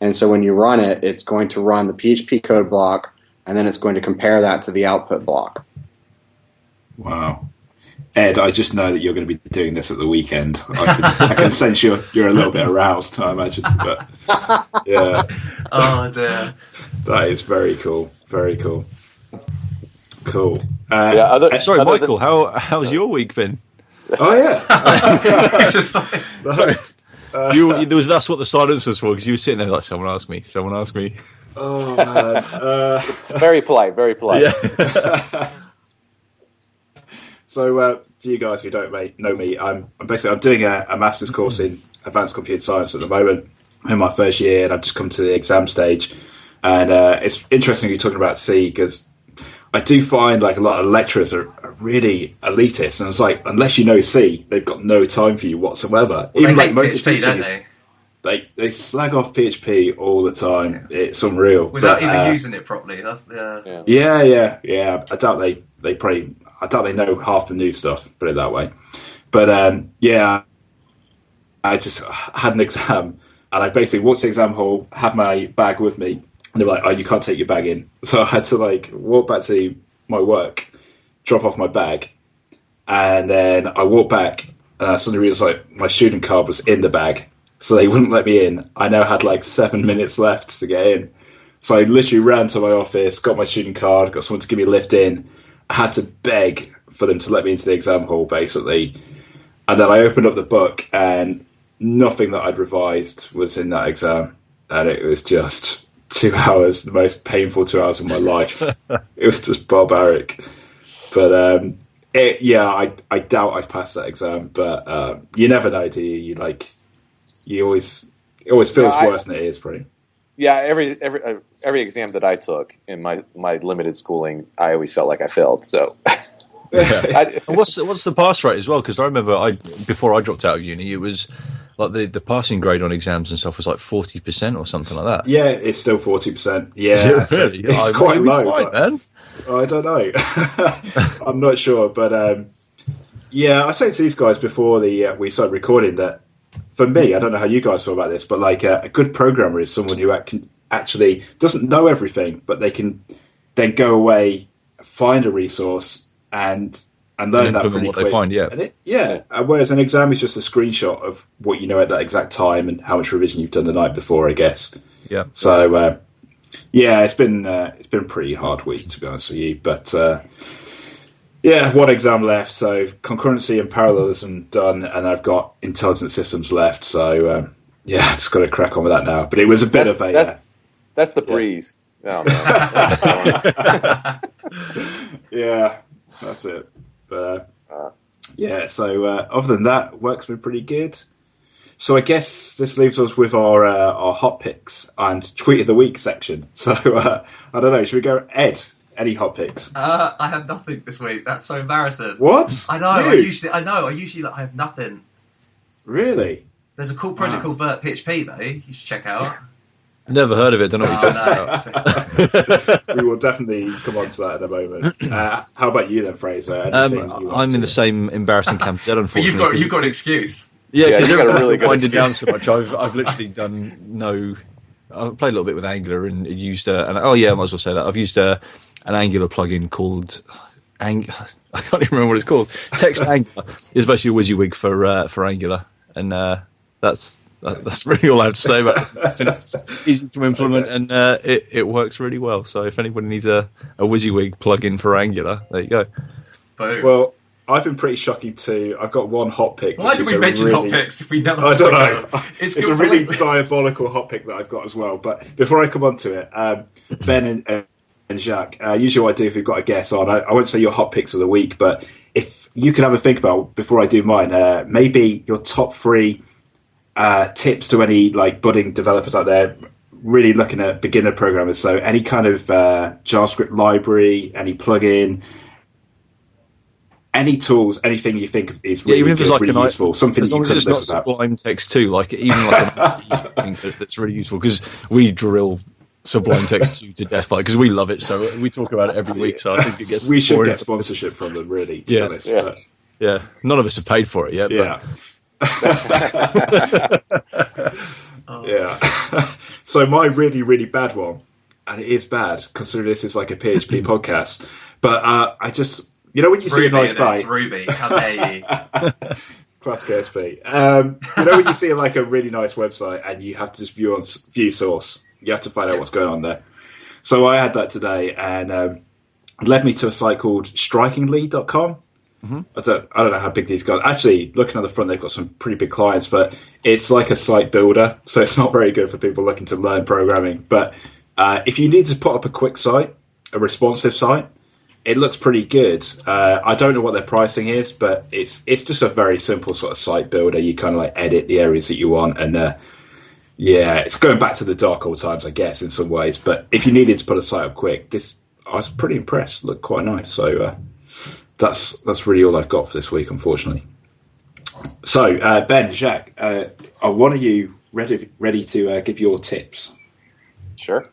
And so when you run it, it's going to run the PHP code block, and then it's going to compare that to the output block. Wow. Ed, I just know that you're going to be doing this at the weekend. I can sense you're a little bit aroused, I imagine. But yeah. Oh dear. That is very cool. Very cool. Cool. Sorry, Michael, how's your week been? Oh, yeah. It's just like, That's what the silence was for, because you were sitting there like, someone asked me. Oh, man. Very polite, very polite. Yeah. So, for you guys who don't know me, I'm doing a master's course in advanced computer science at the moment. I'm in my first year, and I've just come to the exam stage. And it's interesting you're talking about C, because I do find like a lot of lecturers are really elitist, and it's like, unless you know C, they've got no time for you whatsoever. Well, even they like most PHP, of don't teaching, they slag off PHP all the time. Yeah. It's unreal without even using it properly. That's yeah. I doubt they know half the new stuff. Put it that way. But I just had an exam, and I basically walked to the exam hall, had my bag with me. And they were like, "Oh, you can't take your bag in." So I had to like walk back to my work, drop off my bag, and then I walked back, and I suddenly realised like my student card was in the bag, so they wouldn't let me in. I now had like 7 minutes left to get in, so I literally ran to my office, got my student card, got someone to give me a lift in. I had to beg for them to let me into the exam hall, basically, and then I opened up the book, and nothing that I'd revised was in that exam, and it was just 2 hours, the most painful 2 hours of my life. It was just barbaric. But I doubt I've passed that exam. But you never know, do you? It always feels worse than it is, pretty. Yeah, every exam that I took in my limited schooling, I always felt like I failed. So, and what's the pass rate as well? Because I remember before I dropped out of uni, it was like the passing grade on exams and stuff was like 40% or something like that. Yeah, it's still 40%. Yeah, is it really? It's quite low. Fine, man. I don't know. I'm not sure, but I said to these guys before we started recording that for me, I don't know how you guys feel about this, but like a good programmer is someone who actually doesn't know everything, but they can then go away, find a resource, and learn that pretty what quick. They find, Whereas an exam is just a screenshot of what you know at that exact time and how much revision you've done the night before, I guess. Yeah. So it's been a pretty hard week, to be honest with you. But one exam left. So concurrency and parallelism done, and I've got intelligent systems left. So I just got to crack on with that now. But it was a bit of a that's the breeze. Oh, no. Yeah, that's it. But so other than that, work's been pretty good. So I guess this leaves us with our hot picks and tweet of the week section. So I don't know, should we go, Ed? Any hot picks? I have nothing this week. That's so embarrassing. What? I know. I usually I have nothing. Really? There's a cool project called virtPHP though. You should check out. Never heard of it. Don't know what you're talking about. We will definitely come on to that in a moment. How about you then, Fraser? I'm in the same embarrassing camp. Unfortunately, you've got an excuse. Yeah, because you got a really good winded down so much. I've literally done no. I've played a little bit with Angular and used I might as well say that I've used an Angular plugin called I can't even remember what it's called. Text Angular is basically a WYSIWYG for Angular, and that's really all I have to say about it. It's easy to implement, and it works really well. So if anybody needs a WYSIWYG plugin for Angular, there you go. Boom. Well, I've been pretty shocking too. I've got one hot pick. Why did we mention hot picks if we don't? I don't know. It's a really diabolical hot pick that I've got as well. But before I come on to it, Ben and Jacques, usually what I do if we've got a guest on, I won't say your hot picks of the week, but if you can have a think about before I do mine, maybe your top 3 tips to any like budding developers out there, really looking at beginner programmers. So any kind of JavaScript library, any plugin. Any tools, anything you think is really, even if it's like really useful, something as long as it's not Sublime Text 2, like even like an thing that's really useful, because we drill Sublime Text 2 to death, like because we love it, so we talk about it every week. So I think it gets. We should get sponsorship from them, really. To be honest. Yeah. None of us have paid for it yet. Yeah. Yeah. So my really, really bad one, and it is bad considering this is like a PHP podcast, but I just. You know when you see a nice site, it's Ruby. How dare you? Classic ASP. You know when you see like a really nice website and you have to just view source, you have to find out what's going on there. So I had that today, and it led me to a site called strikingly.com. Mm-hmm. I don't know how big these guys. Actually, looking at the front, they've got some pretty big clients, but it's like a site builder, so it's not very good for people looking to learn programming. But if you need to put up a quick site, a responsive site. It looks pretty good. I don't know what their pricing is, but it's just a very simple sort of site builder. You kind of like edit the areas that you want, and it's going back to the dark old times, I guess, in some ways. But if you needed to put a site up quick, I was pretty impressed. It looked quite nice. So that's really all I've got for this week, unfortunately. So Ben, Jacques, are one of you ready to give your tips? Sure.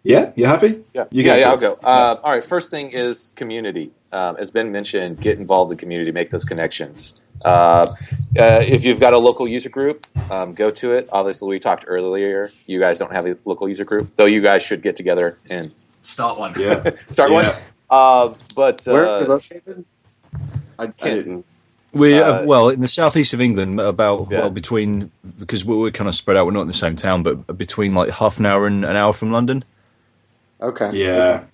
Yeah, you happy? Yeah, I'll go. All right, first thing is community. As Ben mentioned, get involved in the community, make those connections. If you've got a local user group, go to it. Obviously, we talked earlier, you guys don't have a local user group, though you guys should get together and start one. Yeah. Start one. But where are you located? I didn't. We're in the southeast of England, between, because we're kind of spread out. We're not in the same town, but between like half an hour and an hour from London. Okay. Yeah.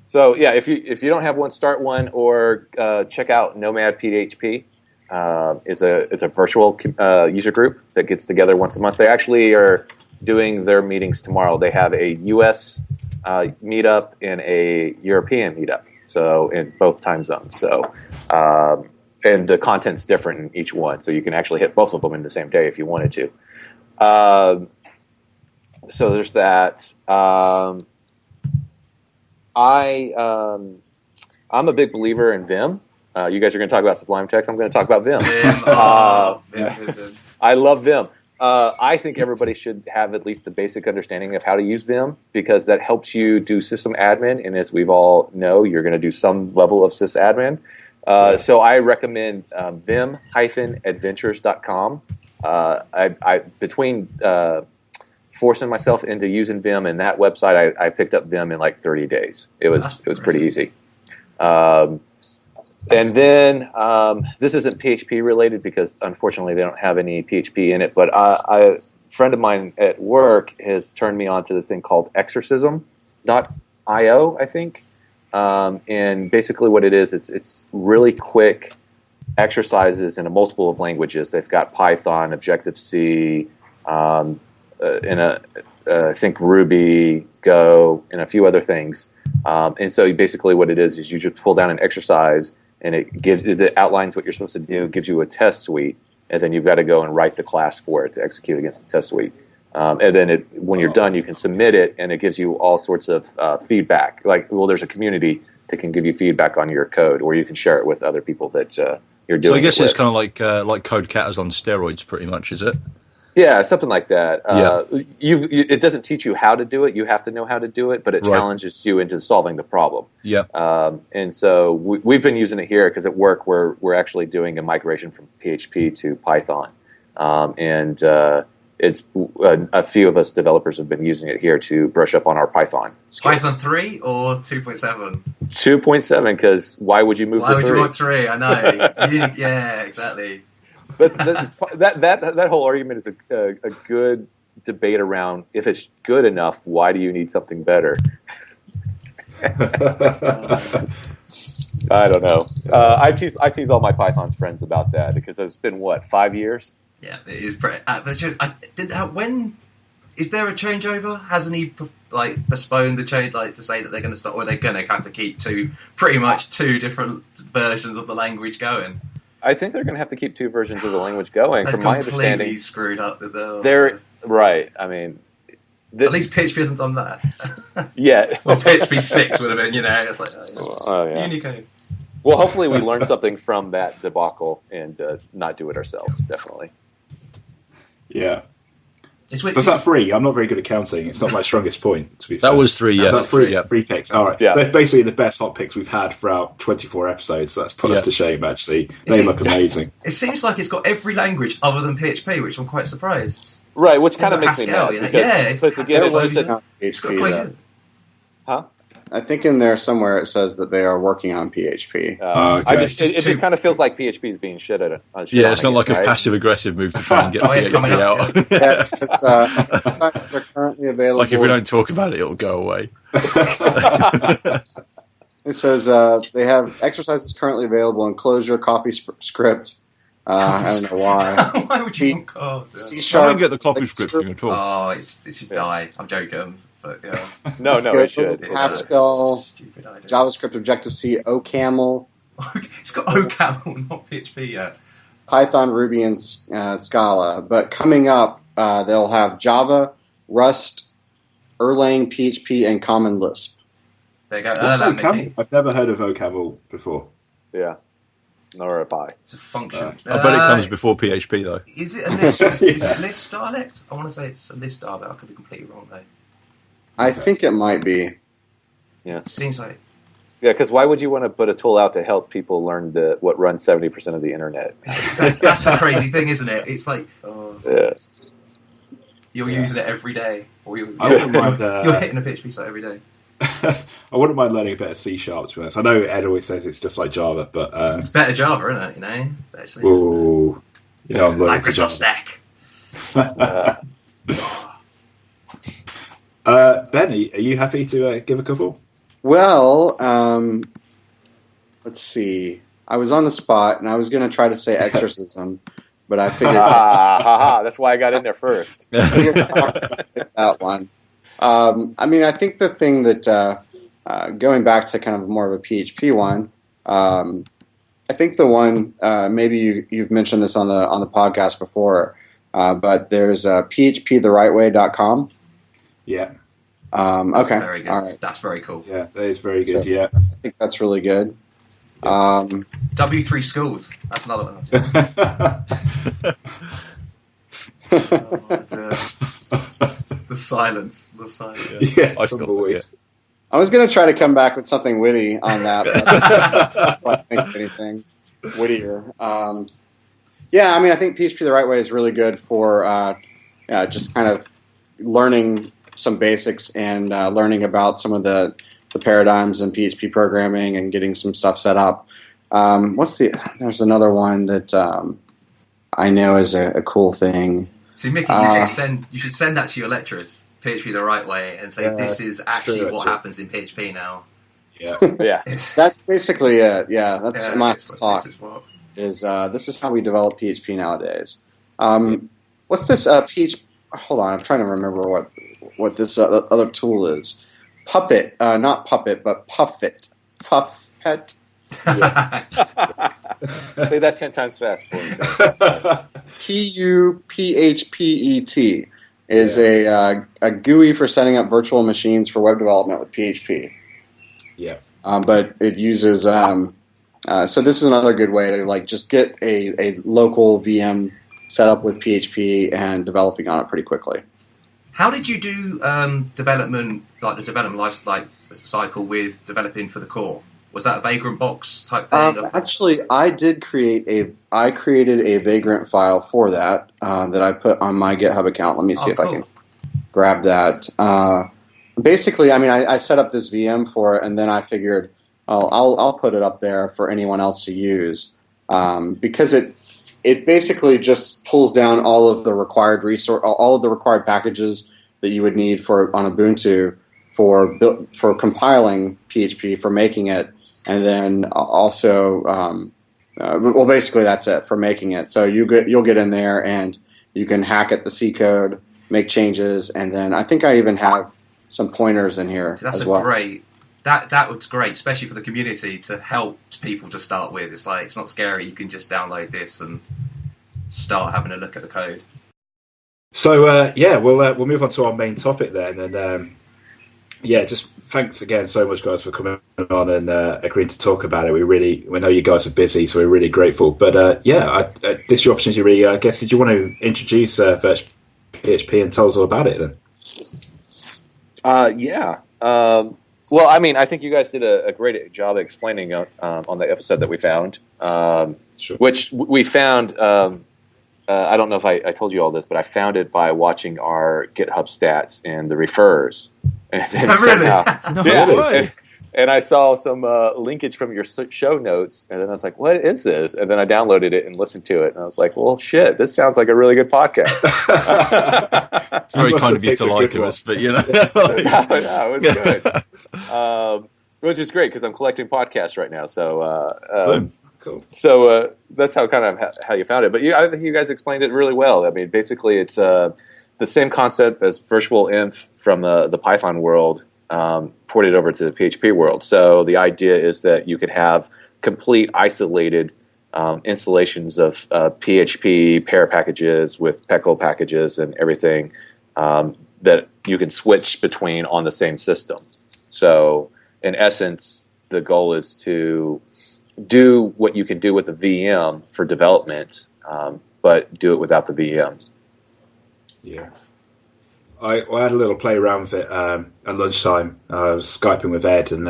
So if you don't have one, start one, or check out Nomad PHP. It's a virtual user group that gets together once a month. They actually are doing their meetings tomorrow. They have a U.S. Meetup and a European meetup, so in both time zones. So and the content's different in each one, so you can actually hit both of them in the same day if you wanted to. So there's that. I'm a big believer in Vim. You guys are going to talk about Sublime Text. I'm going to talk about Vim. Vim. I love Vim. I think everybody should have at least the basic understanding of how to use Vim, because that helps you do system admin. And as we've all know, you're going to do some level of sysadmin. So I recommend vim-adventures.com. Between forcing myself into using Vim and that website, I picked up Vim in like 30 days. It was pretty easy. And then this isn't PHP related because unfortunately they don't have any PHP in it, but a friend of mine at work has turned me on to this thing called exorcism.io, I think. And basically what it is, it's really quick exercises in a multiple of languages. They've got Python, Objective-C, I think Ruby, Go, and a few other things. And so basically what it is you just pull down an exercise, and it outlines what you're supposed to do, gives you a test suite, and then you've got to go and write the class for it to execute against the test suite. And then when you're done, you can submit it, and it gives you all sorts of feedback. There's a community that can give you feedback on your code, or you can share it with other people that you're doing. So I guess it it's with. kind of like Code Cat on steroids, pretty much, is it? Yeah, something like that. It doesn't teach you how to do it. You have to know how to do it, but it challenges you into solving the problem. Yeah. And so we've been using it here because at work we're actually doing a migration from PHP to Python, and it's a few of us developers have been using it here to brush up on our Python skills. Python 3 or 2.7? 2.7, because why would you move to 3? Why would you want 3? I know. Yeah, exactly. But that whole argument is a good debate around if it's good enough, why do you need something better? I don't know. I tease all my Python's friends about that because it's been 5 years? Yeah, it is. When is there a changeover? Hasn't he postponed the change, to say that they're going to stop, or they're going to have to keep pretty much two different versions of the language going? I think they're going to have to keep 2 versions of the language going. From my understanding, completely screwed up. They're right. I mean, at least PHP hasn't done that. Yeah. Well, PHP 6 would have been. It's like Unicode. Well, hopefully we learn something from that debacle and not do it ourselves. Definitely. Yeah. So is that 3? I'm not very good at counting. It's not my strongest point, to be fair. That was 3, yeah. That's 3, 3 picks. All right. Yeah. They're basically the best hot picks we've had throughout 24 episodes. So that's put us to shame, actually. They look amazing. It seems like it's got every language other than PHP, which I'm quite surprised. Right, which kind of makes me mad. It's got quite Huh? I think in there somewhere it says that they are working on PHP. It just kind of feels like PHP is being shit at it. It's not like a passive-aggressive move to try and get PHP out. They're currently available. Like if we don't talk about it, it'll go away. It says they have exercises currently available in Clojure, CoffeeScript. I don't know why. Why would you want code? C-sharp. I don't get the CoffeeScript thing at all. Oh, it should die. I'm joking. But, yeah. No, it should. Pascal, JavaScript, Objective-C, OCaml. It's got OCaml, not PHP yet. Python, Ruby, and Scala. But coming up, they'll have Java, Rust, Erlang, PHP, and Common Lisp. There you go. I've never heard of OCaml before. Yeah. Nor have I. It's a function. I bet it comes before PHP, though. Is it a Lisp? Is it Lisp dialect? I want to say it's a Lisp dialect. I could be completely wrong, though. I think it might be. Yeah. Seems like. Yeah, because why would you want to put a tool out to help people learn what runs 70% of the internet? That's the crazy thing, isn't it? It's like you're using it every day, or you're hitting a PHP site every day. I wouldn't mind learning a bit of C#, to be honest. I know Ed always says it's just like Java, but it's better Java, isn't it? Actually. Ooh, I'm learning Microsoft Stack. Benny, are you happy to give a couple? Well, let's see. I was on the spot, and I was going to try to say exorcism, but I figured... That's why I got in there first. That one. I think the thing that, going back to kind of more of a PHP one, I think the one, maybe you've mentioned this on the podcast before, but there's phptherightway.com. Yeah. Okay. That's very good. All right. That's very cool. Yeah, that is very good. Yeah. I think that's really good. Yeah. W3 Schools. That's another one. The silence. Yeah, I was going to try to come back with something witty on that, but I don't think of anything wittier. I think PHP the Right Way is really good for just kind of learning some basics and learning about some of the paradigms in PHP programming and getting some stuff set up. There's another one that I know is a cool thing. See, Mickey, you should send that to your lecturers, PHP the Right Way, and say this is actually what happens in PHP now. Yeah. Yeah. That's basically it. Yeah, that's my talk. This is how we develop PHP nowadays. What's this PHP? Hold on, I'm trying to remember what this other tool is. Puppet, not Puppet, but Puffet. Puffet. Yes. Say that 10 times fast, please. PUPHPET is a GUI for setting up virtual machines for web development with PHP. Yeah. But it uses So this is another good way to like just get a local VM set up with PHP and developing on it pretty quickly. How did you do development, like the development life cycle with developing for the core? Was that a Vagrant box type thing? Actually, I created a Vagrant file for that that I put on my GitHub account. Let me see if I can grab that. Basically, I mean, I set up this VM for it, and then I figured I'll put it up there for anyone else to use because it basically just pulls down all of the required all of the required packages that you would need on Ubuntu for compiling PHP, for making it. And then also, well, basically that's it for making it. So you'll get in there and you can hack at the C code, make changes, and then I think I even have some pointers in here as well. Great. That was great, especially for the community to help people to start with. It's like it's not scary. You can just download this and start having a look at the code. So we'll move on to our main topic then, and just thanks again so much, guys, for coming on and agreeing to talk about it. We know you guys are busy, so we're really grateful. But this is your opportunity, really. I guess, did you want to introduce virtPHP and tell us all about it then? Well, I mean, I think you guys did a great job explaining on the episode that we found, Sure. Which we found. I don't know if I told you all this, but I found it by watching our GitHub stats and the refers. And then Really? And I saw some linkage from your show notes, and then I was like, "What is this?" And then I downloaded it and listened to it, and I was like, "Well, shit, this sounds like a really good podcast." It's very kind of you to lie to us, but you know, no, it was good. Which is great because I'm collecting podcasts right now, so. Cool. So that's how how you found it. But I think you guys explained it really well. I mean, basically, it's the same concept as virtualenv from the Python world ported over to the PHP world. So the idea is that you could have complete isolated installations of PHP pair packages with PECL packages and everything that you can switch between on the same system. So in essence, the goal is to do what you can do with a VM for development, but do it without the VM. Yeah. I had a little play around with it at lunchtime. I was Skyping with Ed, and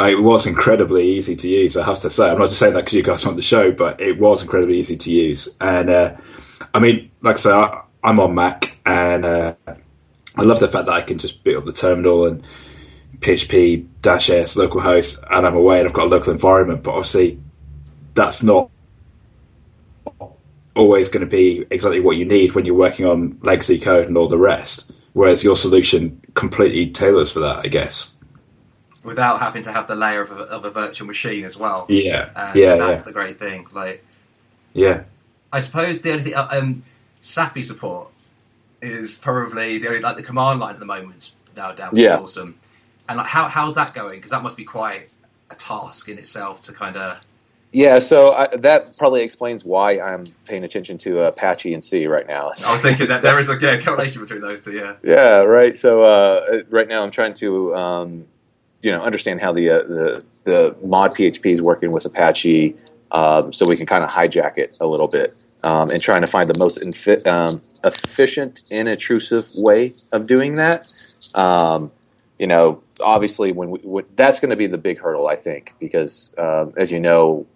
it was incredibly easy to use, I have to say. I'm not just saying that because you guys want the show, but it was incredibly easy to use. And, I mean, like I say, I'm on Mac, and I love the fact that I can just boot up the terminal and PHP-S localhost, and I'm away and I've got a local environment, but obviously that's not always going to be exactly what you need when you're working on legacy code and all the rest, whereas your solution completely tailors for that, I guess. Without having to have the layer of a virtual machine as well. Yeah. That's the great thing. I suppose the only thing, SAPI support is probably the only, the command line at the moment now down, which is awesome. And how's that going? Because that must be quite a task in itself to kind of... Yeah, so that probably explains why I'm paying attention to Apache and C right now. I was thinking that there is a correlation between those two, yeah. Yeah, right. So right now I'm trying to understand how the mod PHP is working with Apache, so we can kind of hijack it a little bit, and trying to find the most efficient and intrusive way of doing that. Obviously, when that's going to be the big hurdle, I think, because as you know,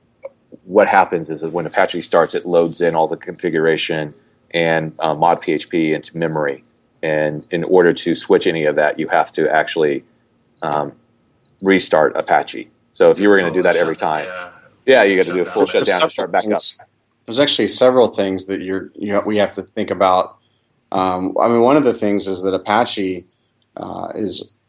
what happens is that when Apache starts, it loads in all the configuration and mod PHP into memory, and in order to switch any of that, you have to actually restart Apache. So if you were going to do that every time, you got to do a full shutdown to start back up. There's actually several things that we have to think about. One of the things is that Apache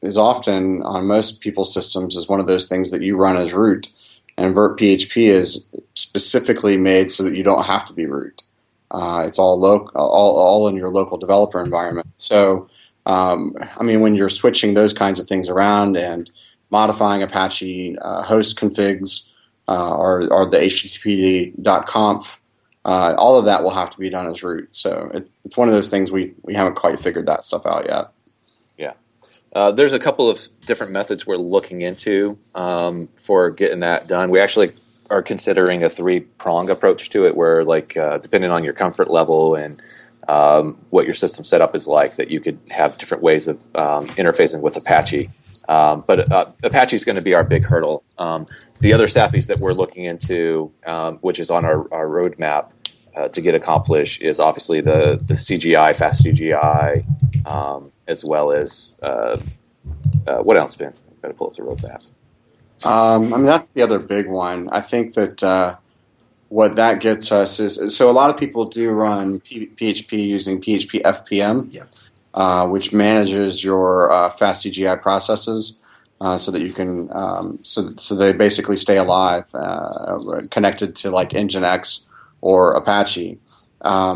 is often on most people's systems is one of those things that you run as root, and virtPHP is specifically made so that you don't have to be root. It's all in your local developer environment. So, when you're switching those kinds of things around and modifying Apache host configs or the httpd.conf, all of that will have to be done as root. So it's one of those things we haven't quite figured that stuff out yet. There's a couple of different methods we're looking into for getting that done. We actually are considering a 3-prong approach to it, where like depending on your comfort level and what your system setup is like, that you could have different ways of interfacing with Apache. But Apache is going to be our big hurdle. The other SAPIs that we're looking into, which is on our roadmap to get accomplished, is obviously the CGI, fast CGI, as well as what else, Ben? I've got to pull up the roadmap. I mean, that's the other big one. I think that what that gets us is, so a lot of people do run PHP using PHP FPM, which manages your fast CGI processes so that you can, so they basically stay alive, connected to like Nginx or Apache. I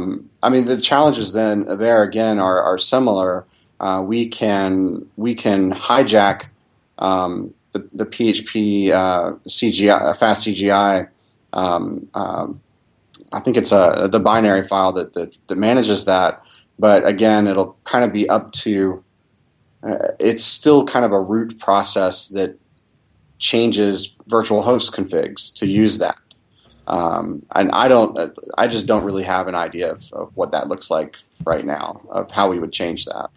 mean, the challenges then there again are similar. We can hijack the PHP CGI, fast CGI. I think it's the binary file that manages that. But again, it'll kind of be up to. It's still kind of a root process that changes virtual host configs to use that. And I just don't really have an idea of what that looks like right now, of how we would change that.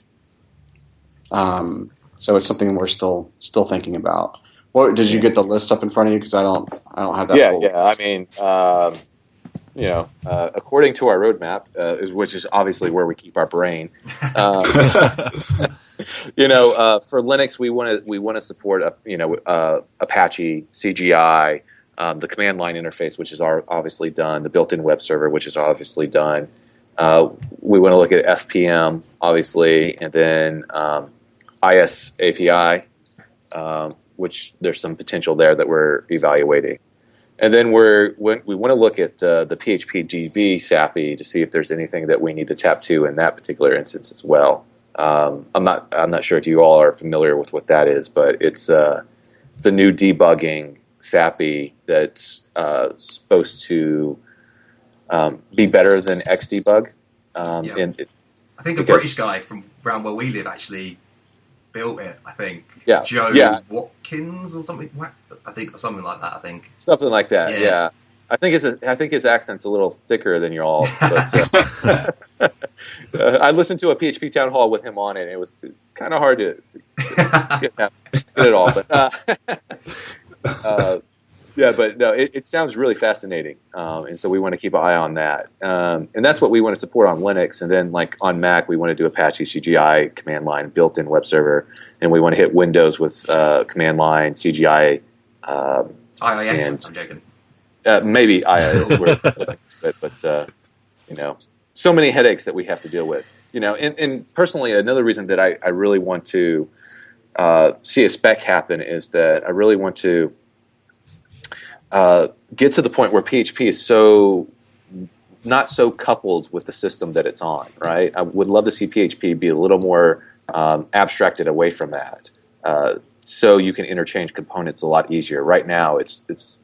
So it's something we're still thinking about. What did you get the list up in front of you? Because I don't have that. Yeah. I mean, according to our roadmap, which is obviously where we keep our brain. For Linux, we want to support Apache, CGI, the command line interface, which is obviously done, the built-in web server, which is obviously done. We want to look at FPM, obviously, and then IS API, which there's some potential there that we're evaluating. And then we want to look at the PHP DB SAPI to see if there's anything that we need to tap to in that particular instance as well. I'm not sure if you all are familiar with what that is, but it's a new debugging SAPI that's supposed to be better than Xdebug. I think a British guy from around where we live actually built it. I think Joe Watkins or something. I think something like that. Something like that. Yeah. I think his accent's a little thicker than y'all. But I listened to a PHP town hall with him on it. And it was kind of hard to get it all. But but no, it sounds really fascinating, and so we want to keep an eye on that. And that's what we want to support on Linux. And then, like on Mac, we want to do Apache CGI command line, built-in web server, and we want to hit Windows with command line CGI. IIS. I'm joking. Maybe IIS, but so many headaches that we have to deal with. And personally, another reason that I really want to see a spec happen is that I really want to get to the point where PHP is not so coupled with the system that it's on, right? I would love to see PHP be a little more abstracted away from that, so you can interchange components a lot easier. Right now, it's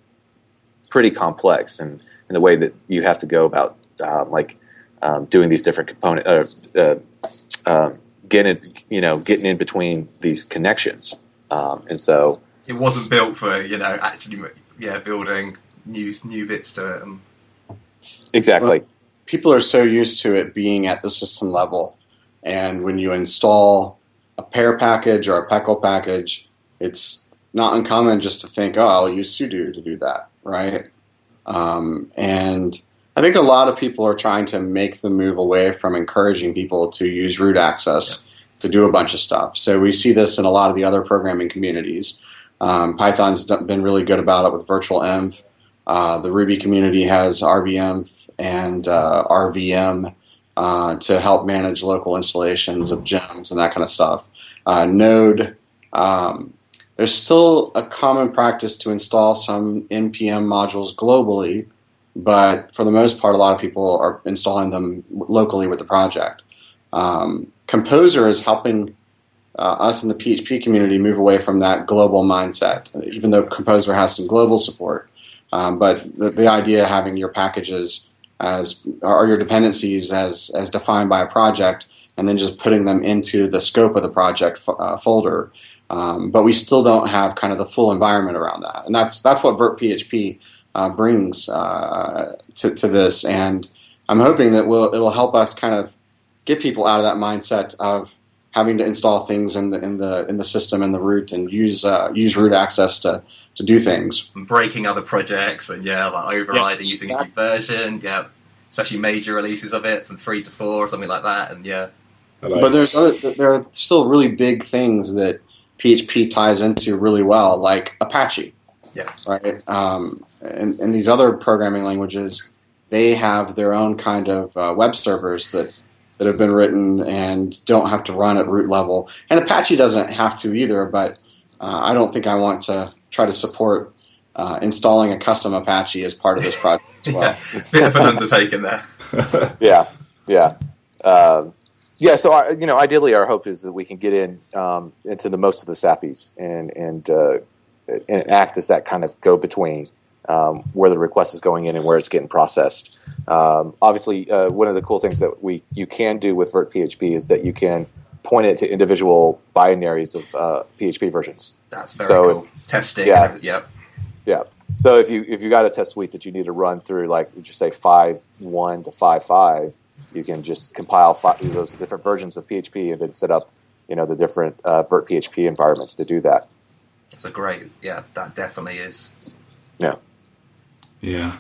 pretty complex in the way that you have to go about doing these different components, getting in between these connections, and so it wasn't built for actually building new bits to it. Exactly. Well, people are so used to it being at the system level, and when you install a pair package or a PECL package, it's not uncommon just to think, I'll use sudo to do that, right? And I think a lot of people are trying to make the move away from encouraging people to use root access to do a bunch of stuff. So we see this in a lot of the other programming communities. Python's been really good about it with virtualenv. The Ruby community has RVM and RVM to help manage local installations of gems and that kind of stuff. Node, there's still a common practice to install some NPM modules globally, but for the most part, a lot of people are installing them locally with the project. Composer is helping us in the PHP community move away from that global mindset, even though Composer has some global support. But the idea of having your packages or your dependencies as defined by a project, and then just putting them into the scope of the project folder. But we still don't have kind of the full environment around that, and that's what virtPHP brings to this, and I'm hoping that it'll help us kind of get people out of that mindset of having to install things in the system and the root, and use root access to do things. And breaking other projects, and like overriding using a new version, especially major releases of it from 3 to 4 or something like that, and But there are still really big things that PHP ties into really well, like Apache. Yeah. Right. And these other programming languages, they have their own kind of web servers that have been written and don't have to run at root level. And Apache doesn't have to either, but I don't think I want to try to support installing a custom Apache as part of this project as well. It's a bit of an undertaking there. Yeah. So ideally, our hope is that we can get into the most of the SAPIs and act as that kind of go-between where the request is going in and where it's getting processed. Obviously, one of the cool things that you can do with virtPHP is that you can point it to individual binaries of PHP versions. That's very cool. Testing. Yeah. Yeah. So if you got a test suite that you need to run through, like would you say 5.1 to 5.5, you can just compile those different versions of PHP and then set up the different virtPHP environments to do that. That's a great. Yeah, that definitely is. Yeah.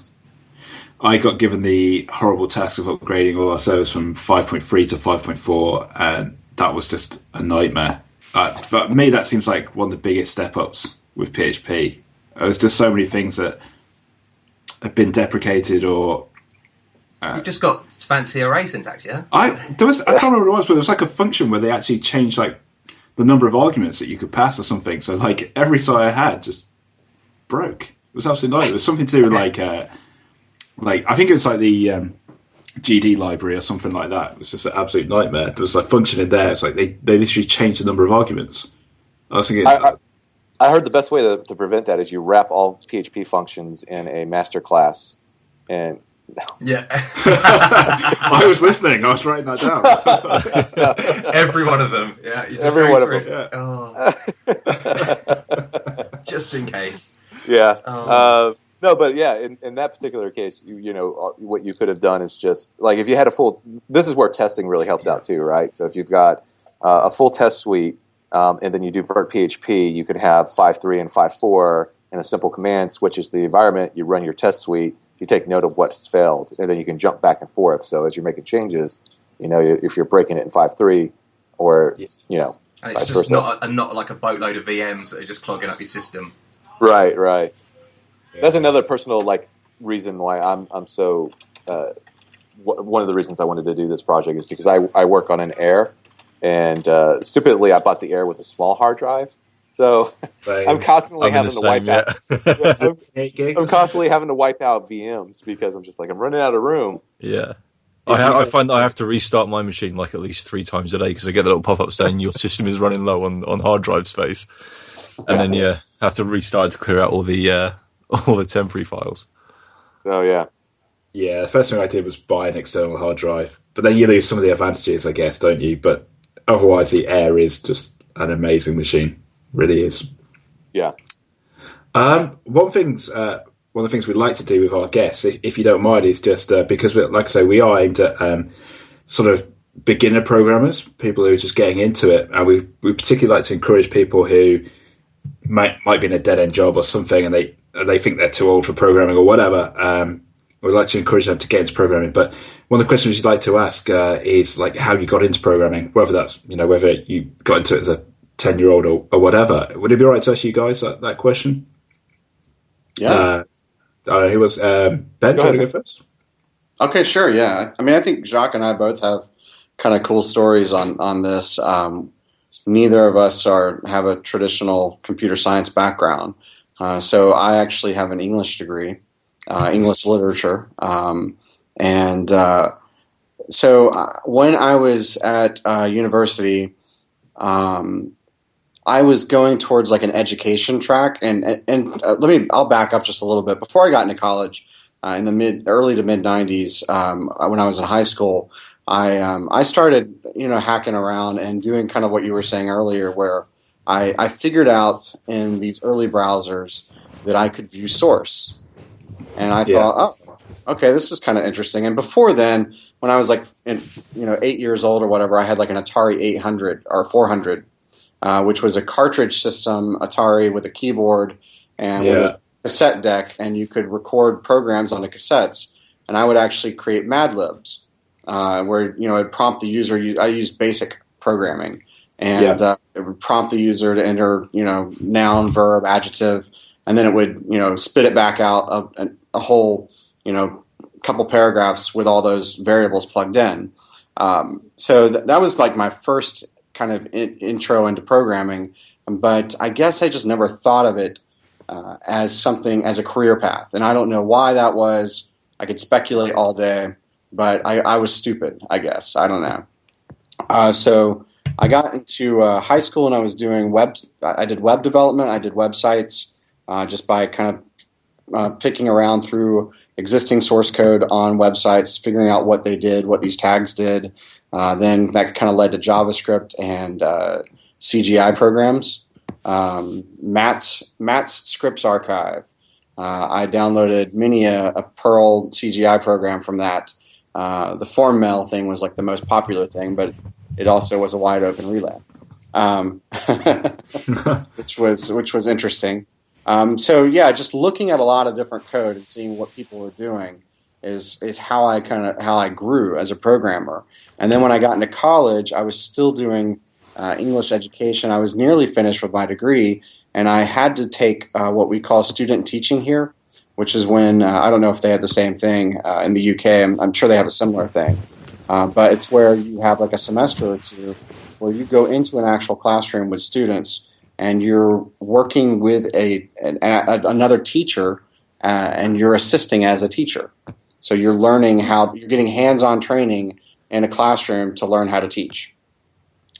I got given the horrible task of upgrading all our servers from 5.3 to 5.4, and that was just a nightmare. For me, that seems like one of the biggest step-ups with PHP. There's just so many things that have been deprecated or... You've just got fancy array syntax, yeah? I can't remember what it was, but there was like a function where they actually changed like the number of arguments that you could pass or something. So like every site I had just broke. It was absolutely annoying. It was something to do with like I think it was like the GD library or something like that. It was just an absolute nightmare. There was a function in there. It's like they literally changed the number of arguments. I was thinking. I heard the best way to prevent that is you wrap all PHP functions in a master class, and yeah. I was listening. I was writing that down. Every one of them. Yeah. Every one of them. Yeah. Oh. Just in case. Yeah. Oh. No, but yeah, in that particular case, what you could have done is just like if you had a full. This is where testing really helps out too, right? So if you've got a full test suite, and then you do virtPHP, you could have 5.3 and 5.4 in a simple command switches the environment. You run your test suite. You take note of what's failed, and then you can jump back and forth. So as you're making changes, if you're breaking it in 5.3, or and it's just not like a boatload of VMs that are just clogging up your system. Right. Yeah. That's another personal reason why I'm so. One of the reasons I wanted to do this project is because I work on an Air, and stupidly I bought the Air with a small hard drive. So I'm constantly having to wipe out. I'm constantly having to wipe out VMs because I'm just I'm running out of room. Yeah. I find that I have to restart my machine at least 3 times a day because I get a little pop-up saying your system is running low on hard drive space, and then have to restart to clear out all the temporary files. Oh yeah. Yeah, the first thing I did was buy an external hard drive, but then you lose some of the advantages, I guess, don't you? But otherwise, the Air is just an amazing machine. Really is. Yeah. One of the things we'd like to do with our guests, if you don't mind, is just because, like I say, we are aimed at sort of beginner programmers, people who are just getting into it, and we particularly like to encourage people who might be in a dead end job or something, and they think they're too old for programming or whatever. We'd like to encourage them to get into programming. But one of the questions you'd like to ask is how you got into programming, whether that's whether you got into it as a 10-year-old or whatever. Would it be all right to ask you guys that question? Yeah. Who was Ben? Do you want to go first? Okay, sure. Yeah. I mean, I think Jacques and I both have kind of cool stories on this. Neither of us have a traditional computer science background. So I actually have an English degree, English literature. So when I was at university, I was going towards an education track, and I'll back up just a little bit. Before I got into college, in the early to mid '90s, when I was in high school, I started hacking around and doing kind of what you were saying earlier, where I figured out in these early browsers that I could view source, And I thought, oh, okay, this is kind of interesting. And before then, when I was like 8 years old or whatever, I had like an Atari 800 or 400, which was a cartridge system Atari with a keyboard and with a cassette deck, and you could record programs on the cassettes. And I would actually create Mad Libs, where it'd prompt the user. I used BASIC programming, and it would prompt the user to enter noun, verb, adjective, and then it would spit it back out a whole couple paragraphs with all those variables plugged in. So that was like my first kind of intro into programming, but I guess I just never thought of it as a career path, and I don't know why that was. I could speculate all day, but I was stupid, I guess. I don't know. So I got into high school and I was doing I did web development. I did websites just by kind of picking around through existing source code on websites, figuring out what they did, what these tags did. Then that kind of led to JavaScript and CGI programs. Matt's Scripts Archive. I downloaded many a Perl CGI program from that. The form mail thing was like the most popular thing, but it also was a wide open relay, which was interesting. So yeah, just looking at a lot of different code and seeing what people were doing is how I grew as a programmer. And then when I got into college, I was still doing English education. I was nearly finished with my degree, and I had to take what we call student teaching here, which is when I don't know if they had the same thing in the UK. I'm sure they have a similar thing, but it's where you have like a semester or two where you go into an actual classroom with students and you're working with another teacher and you're assisting as a teacher. So you're learning you're getting hands-on training in a classroom to learn how to teach.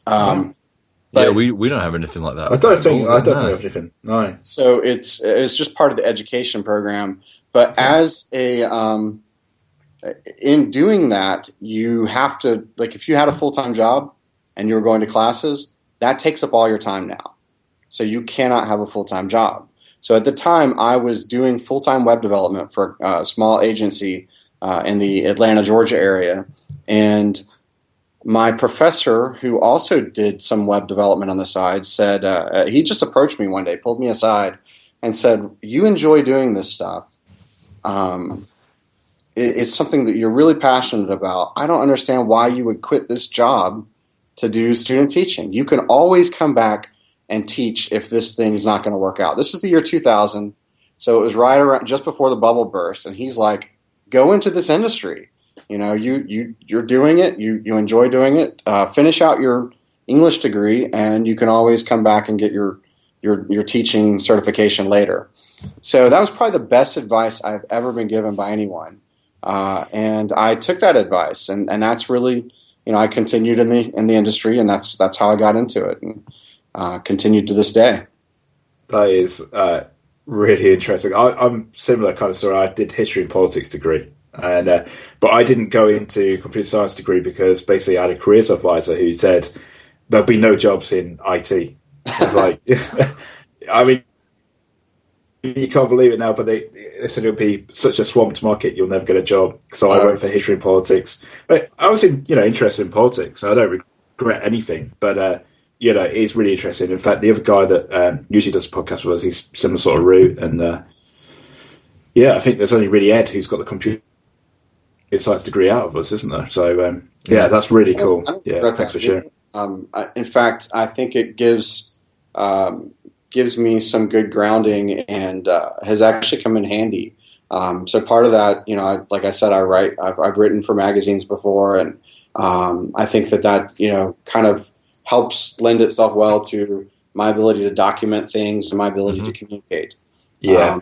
But we don't have anything like that. I don't think have anything. No. So it's just part of the education program. But as in doing that, you have to, like, if you had a full-time job and you were going to classes, that takes up all your time now. So you cannot have a full-time job. So at the time, I was doing full-time web development for a small agency in the Atlanta, Georgia area, and my professor, who also did some web development on the side, said he just approached me one day, pulled me aside, and said, "You enjoy doing this stuff. It's something that you're really passionate about. I don't understand why you would quit this job to do student teaching. You can always come back and teach if this thing's not going to work out." This is the year 2000, so it was right around just before the bubble burst, and he's like, "Go into this industry. You're doing it. You enjoy doing it. Finish out your English degree, and you can always come back and get your teaching certification later." So that was probably the best advice I've ever been given by anyone, and I took that advice, and that's really, I continued in the industry, and that's how I got into it, and continued to this day. That is really interesting. I'm similar kind of story. I did history and politics degree. And but I didn't go into computer science degree because basically I had a careers advisor who said there'll be no jobs in IT. I was like, I mean, you can't believe it now, but they said it'll be such a swamped market, you'll never get a job. So I went for history and politics. But I was interested in politics, so I don't regret anything. But it's really interesting. In fact, the other guy that usually does a podcast with us, he's similar sort of route, and I think there's only really Ed who's got the computer science degree out of us, isn't there? So that's really cool. Thanks for sharing. In fact, I think it gives me some good grounding and has actually come in handy. So part of that, like I said, I write. I've written for magazines before, and I think that kind of helps lend itself well to my ability to document things and my ability to communicate. Yeah.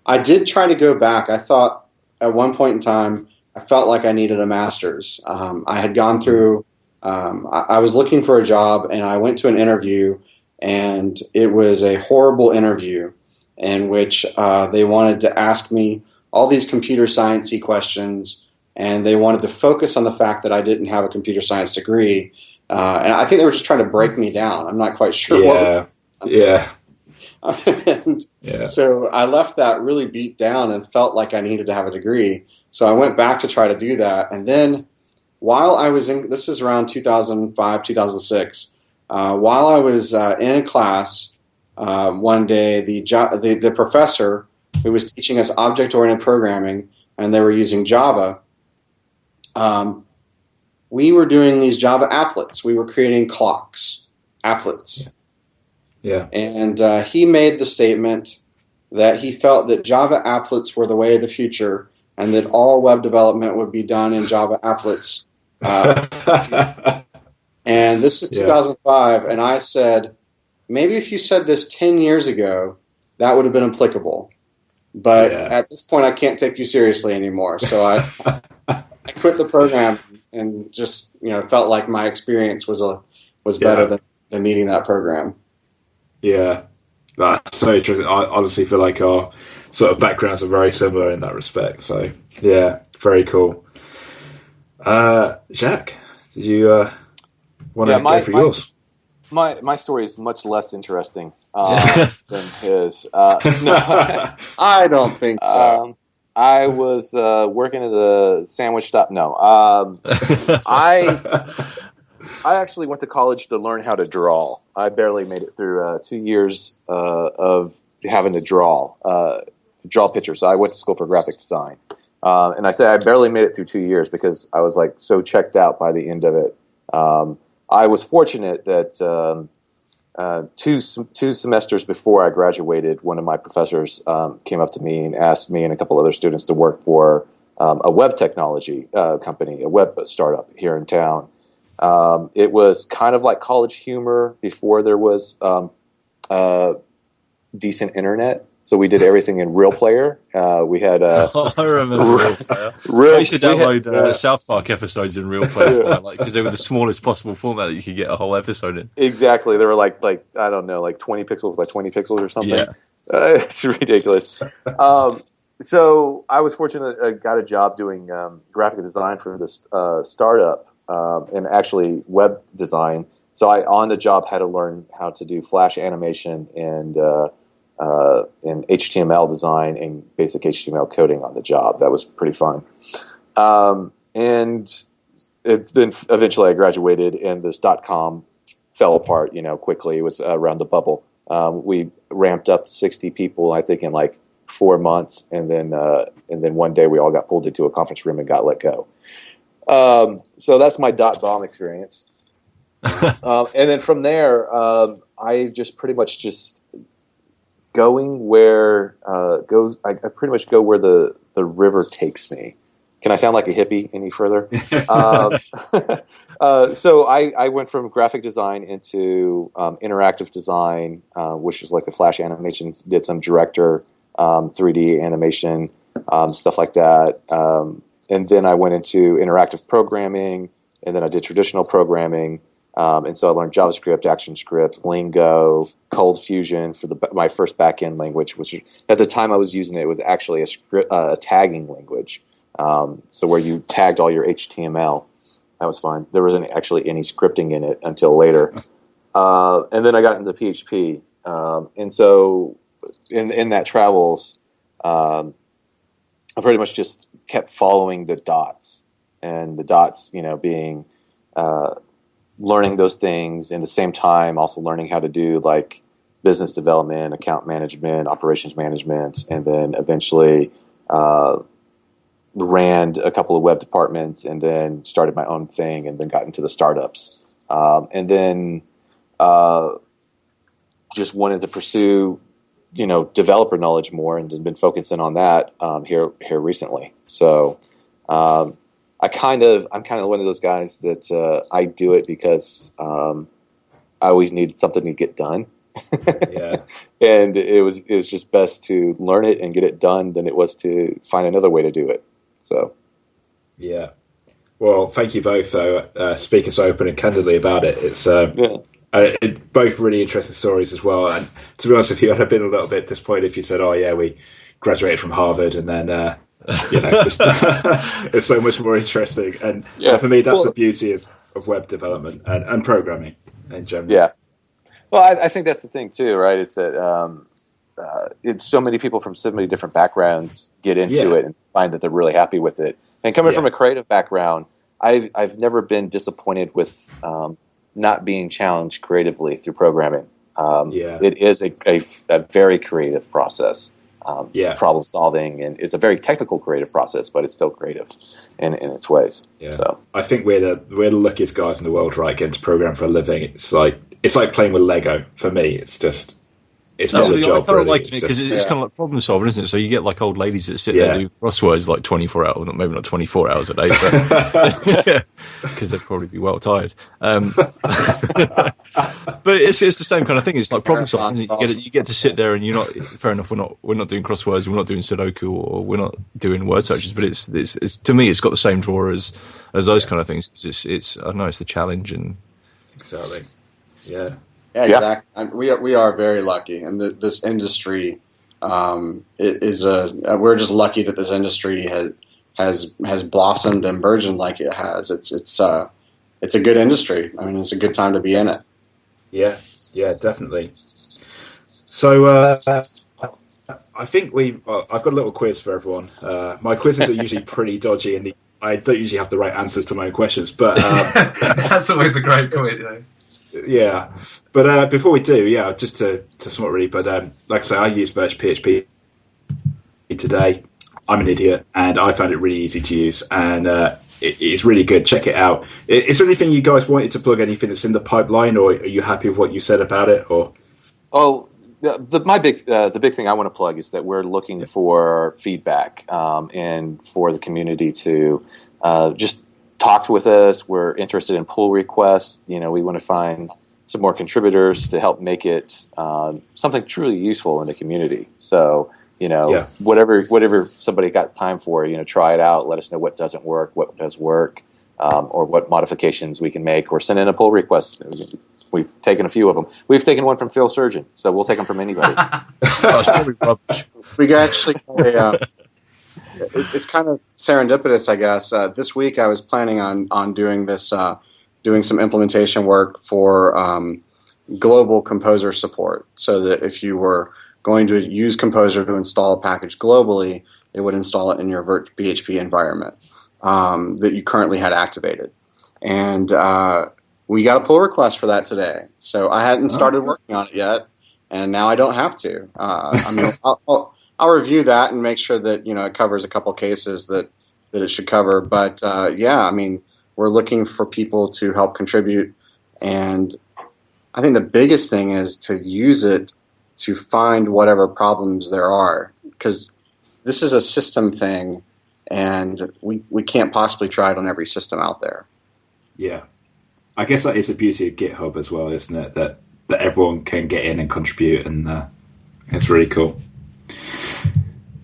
I did try to go back. I thought at one point in time, I felt like I needed a master's. I had gone through, I was looking for a job, and I went to an interview, and it was a horrible interview in which they wanted to ask me all these computer science-y questions, and they wanted to focus on the fact that I didn't have a computer science degree. And I think they were just trying to break me down. I'm not quite sure what was. Yeah. So I left that really beat down and felt like I needed to have a degree. So I went back to try to do that. And then while I was in, this is around 2005, 2006, while I was in a class, one day the professor who was teaching us object-oriented programming, and they were using Java, we were doing these Java applets. We were creating clocks, applets. Yeah. And he made the statement that he felt that Java applets were the way of the future, and that all web development would be done in Java applets. And this is 2005, and I said, maybe if you said this 10 years ago, that would have been applicable. But at this point, I can't take you seriously anymore. So I quit the program and just felt like my experience was better than needing that program. Yeah, that's so interesting. I honestly feel like our sort of backgrounds are very similar in that respect. So yeah, very cool. Jacques, did you want to go for yours? My story is much less interesting than his. No, I don't think so. I was working at a sandwich shop. No, I actually went to college to learn how to draw. I barely made it through 2 years of having to draw pictures. So I went to school for graphic design. And I said I barely made it through 2 years because I was like so checked out by the end of it. I was fortunate that two semesters before I graduated, one of my professors came up to me and asked me and a couple other students to work for a web technology company, a web startup here in town. It was kind of like College Humor before there was decent internet. So we did everything in Real Player. We had I remember I used to download South Park episodes in Real Player format, because they were the smallest possible format that you could get a whole episode in. Exactly. They were like I don't know, like 20 pixels by 20 pixels or something. Yeah. It's ridiculous. So I was fortunate I got a job doing graphic design for this startup and actually web design. So I, on the job, had to learn how to do Flash animation and HTML design and basic HTML coding on the job. That was pretty fun. And then eventually I graduated, and this .com fell apart, quickly. It was around the bubble. We ramped up to 60 people, I think, in like 4 months, and then one day we all got pulled into a conference room and got let go. So that's my .bomb experience. And then from there, I just pretty much just going where goes. I pretty much go where the river takes me. Can I sound like a hippie any further? So I went from graphic design into interactive design, which is like the Flash animations. Did some director 3D animation, stuff like that. And then I went into interactive programming, and then I did traditional programming. And so I learned JavaScript, ActionScript, Lingo, Cold Fusion for my first back-end language, which at the time I was using it was actually a tagging language. So where you tagged all your HTML. That was fun. There wasn't actually any scripting in it until later. And then I got into PHP. And so in that travels, I pretty much just kept following the dots. And the dots, being learning those things, and at the same time also learning how to do like business development, account management, operations management, and then eventually ran a couple of web departments, and then started my own thing, and then got into the startups, and then just wanted to pursue developer knowledge more, and been focusing on that here recently. So I'm kind of one of those guys that I do it because I always needed something to get done. Yeah. And it was just best to learn it and get it done than it was to find another way to do it. So yeah. Well, thank you both though, speaking so open and candidly about it. It's both really interesting stories as well. And to be honest with you, I'd have been a little bit disappointed if you said, "Oh yeah, we graduated from Harvard," and then just it's so much more interesting. And for me, that's the beauty of web development and programming in general. Yeah. Well, I think that's the thing too, right? Is that it's so many people from so many different backgrounds get into it and find that they're really happy with it. And coming from a creative background, I've never been disappointed with not being challenged creatively through programming. It is a very creative process. Problem solving, and it's a very technical creative process, but it's still creative in its ways. So I think we're the luckiest guys in the world, right? Getting to program for a living. It's like playing with Lego for me. It's just a job. I kind of like it because it's kind of like problem solving, isn't it? So you get like old ladies that sit there and do crosswords like 24 hours, maybe not 24 hours a day, but because they'd probably be well tired. But it's the same kind of thing. It's like problem solving. You get to sit there and you're not. Fair enough. We're not doing crosswords. We're not doing Sudoku, or we're not doing word searches. But it's to me, it's got the same draw as those kind of things. It's I don't know. It's the challenge and exactly. Yeah. Yeah, exactly. We are very lucky, and this industry we're just lucky that this industry has blossomed and burgeoned like it has. It's a good industry. I mean, it's a good time to be in it. Yeah, definitely. So I think I've got a little quiz for everyone. My quizzes are usually pretty dodgy, and I don't usually have the right answers to my own questions, but that's always the great quiz. Yeah, but before we do, just to sum up really, but like I say, I use virtPHP today. I'm an idiot, and I found it really easy to use, and it's really good. Check it out. Is there anything you guys wanted to plug? Anything that's in the pipeline, or are you happy with what you said about it? Or the big thing I want to plug is that we're looking for feedback and for the community to just talk with us. We're interested in pull requests. We want to find some more contributors to help make it something truly useful in the community. So, whatever somebody got time for, try it out. Let us know what doesn't work, what does work, or what modifications we can make, or send in a pull request. We've taken a few of them. We've taken one from Phil Surgeon, so we'll take them from anybody. We actually. It's kind of serendipitous, I guess. This week I was planning on doing this, doing some implementation work for global Composer support, so that if you were going to use Composer to install a package globally, it would install it in your virtPHP environment that you currently had activated. And we got a pull request for that today. So I hadn't started working on it yet, and now I don't have to. I'll review that and make sure that it covers a couple cases that it should cover. But we're looking for people to help contribute, and I think the biggest thing is to use it to find whatever problems there are, because this is a system thing, and we can't possibly try it on every system out there. Yeah, I guess that is the beauty of GitHub as well, isn't it? That everyone can get in and contribute, and it's really cool.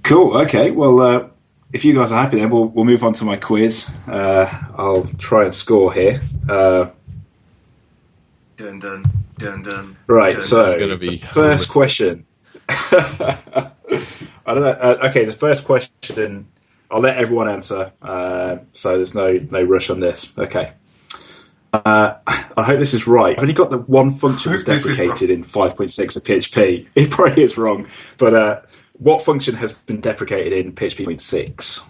Cool. Okay. Well, if you guys are happy, then we'll move on to my quiz. I'll try and score here. Dun dun dun dun. Right. Dun. So, first question. I don't know. Okay. The first question. I'll let everyone answer. So there's no rush on this. Okay. I hope this is right. I've only got the one function was deprecated in 5.6 of PHP. It probably is wrong, but. What function has been deprecated in PHP 5.6?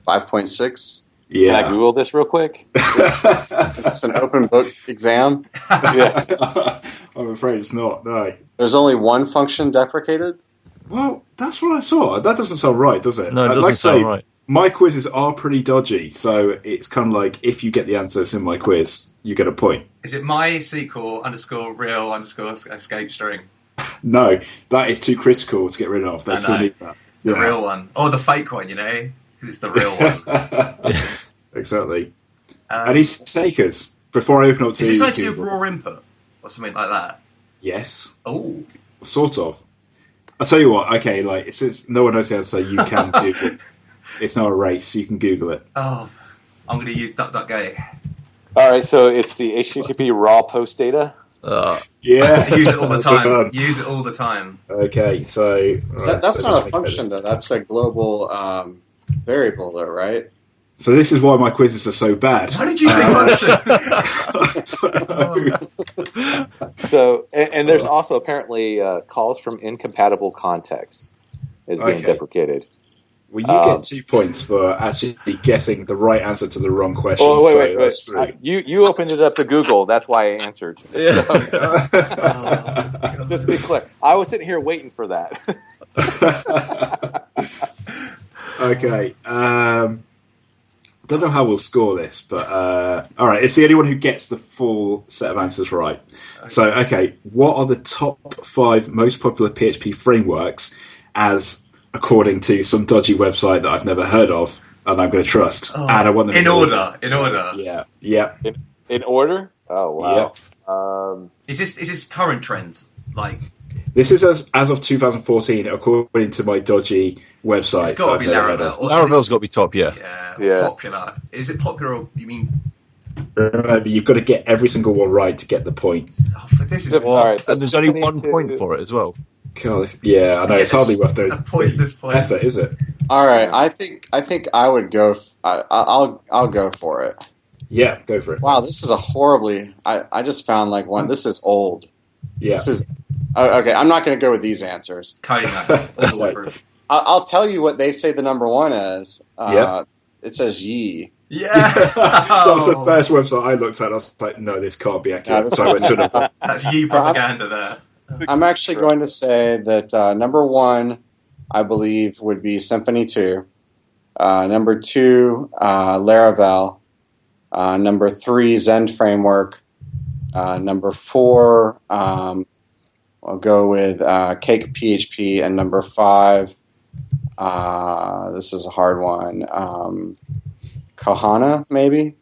5.6? Yeah. Can I Google this real quick? Is this an open book exam? Yeah. I'm afraid it's not, no. There's only one function deprecated? Well, that's what I saw. That doesn't sound right, does it? No, it doesn't sound right. My quizzes are pretty dodgy, so it's kind of like if you get the answers in my quiz, you get a point. Is it MySQL_real_escape string? No, that is too critical to get rid of. They still need that. The real one. Or the fake one, because it's the real one. Exactly. Any takers before I open up to you? Is it something to do with raw input? Or something like that? Yes. Oh. Sort of. I'll tell you what, okay, since no one knows the answer, you can Google it. It's not a race, you can Google it. Oh, I'm going to use DuckDuckGo. All right, so it's the HTTP raw post data. Yeah, use it all the time. Use it all the time. Okay, so that's not a function though. That's a global variable, though, right? So this is why my quizzes are so bad. Why did you say function? I don't know. So, and there's also apparently calls from incompatible contexts is being deprecated. Well, you get 2 points for actually guessing the right answer to the wrong question. Oh, wait. That's three. You opened it up to Google. That's why I answered. Yeah. So, just to be clear, I was sitting here waiting for that. Okay. Don't know how we'll score this, but all right. It's the only one who gets the full set of answers right. Okay. So, okay, what are the top 5 most popular PHP frameworks as according to some dodgy website that I've never heard of and I'm going to trust? And I want them in order. In order. Yeah. In order? Oh wow. Yeah. Is this current trend? Like this is as of 2014, according to my dodgy website. It's got to be Laravel. Laravel's got to be top, yeah. Popular. Is it popular? Or you mean? Remember, you've got to get every single one right to get the points. Oh, this is and there's only 1 point for it as well. God, yeah, I know it's hardly worth the effort, is it? All right, I think I would go. I'll go for it. Yeah, go for it. Wow, this is a horribly. I just found like one. This is old. Yeah. This is okay. I'm not going to go with these answers. I'll tell you what they say the number one is. It says Ye. Yeah. That was the first website I looked at. I was like, no, this can't be accurate. So I went to That's Ye propaganda there. I'm actually going to say that number 1, I believe, would be Symfony 2. Number 2, Laravel. Number 3, Zend Framework. Number 4, I'll go with Cake PHP. And number 5, this is a hard one, Kahana, maybe?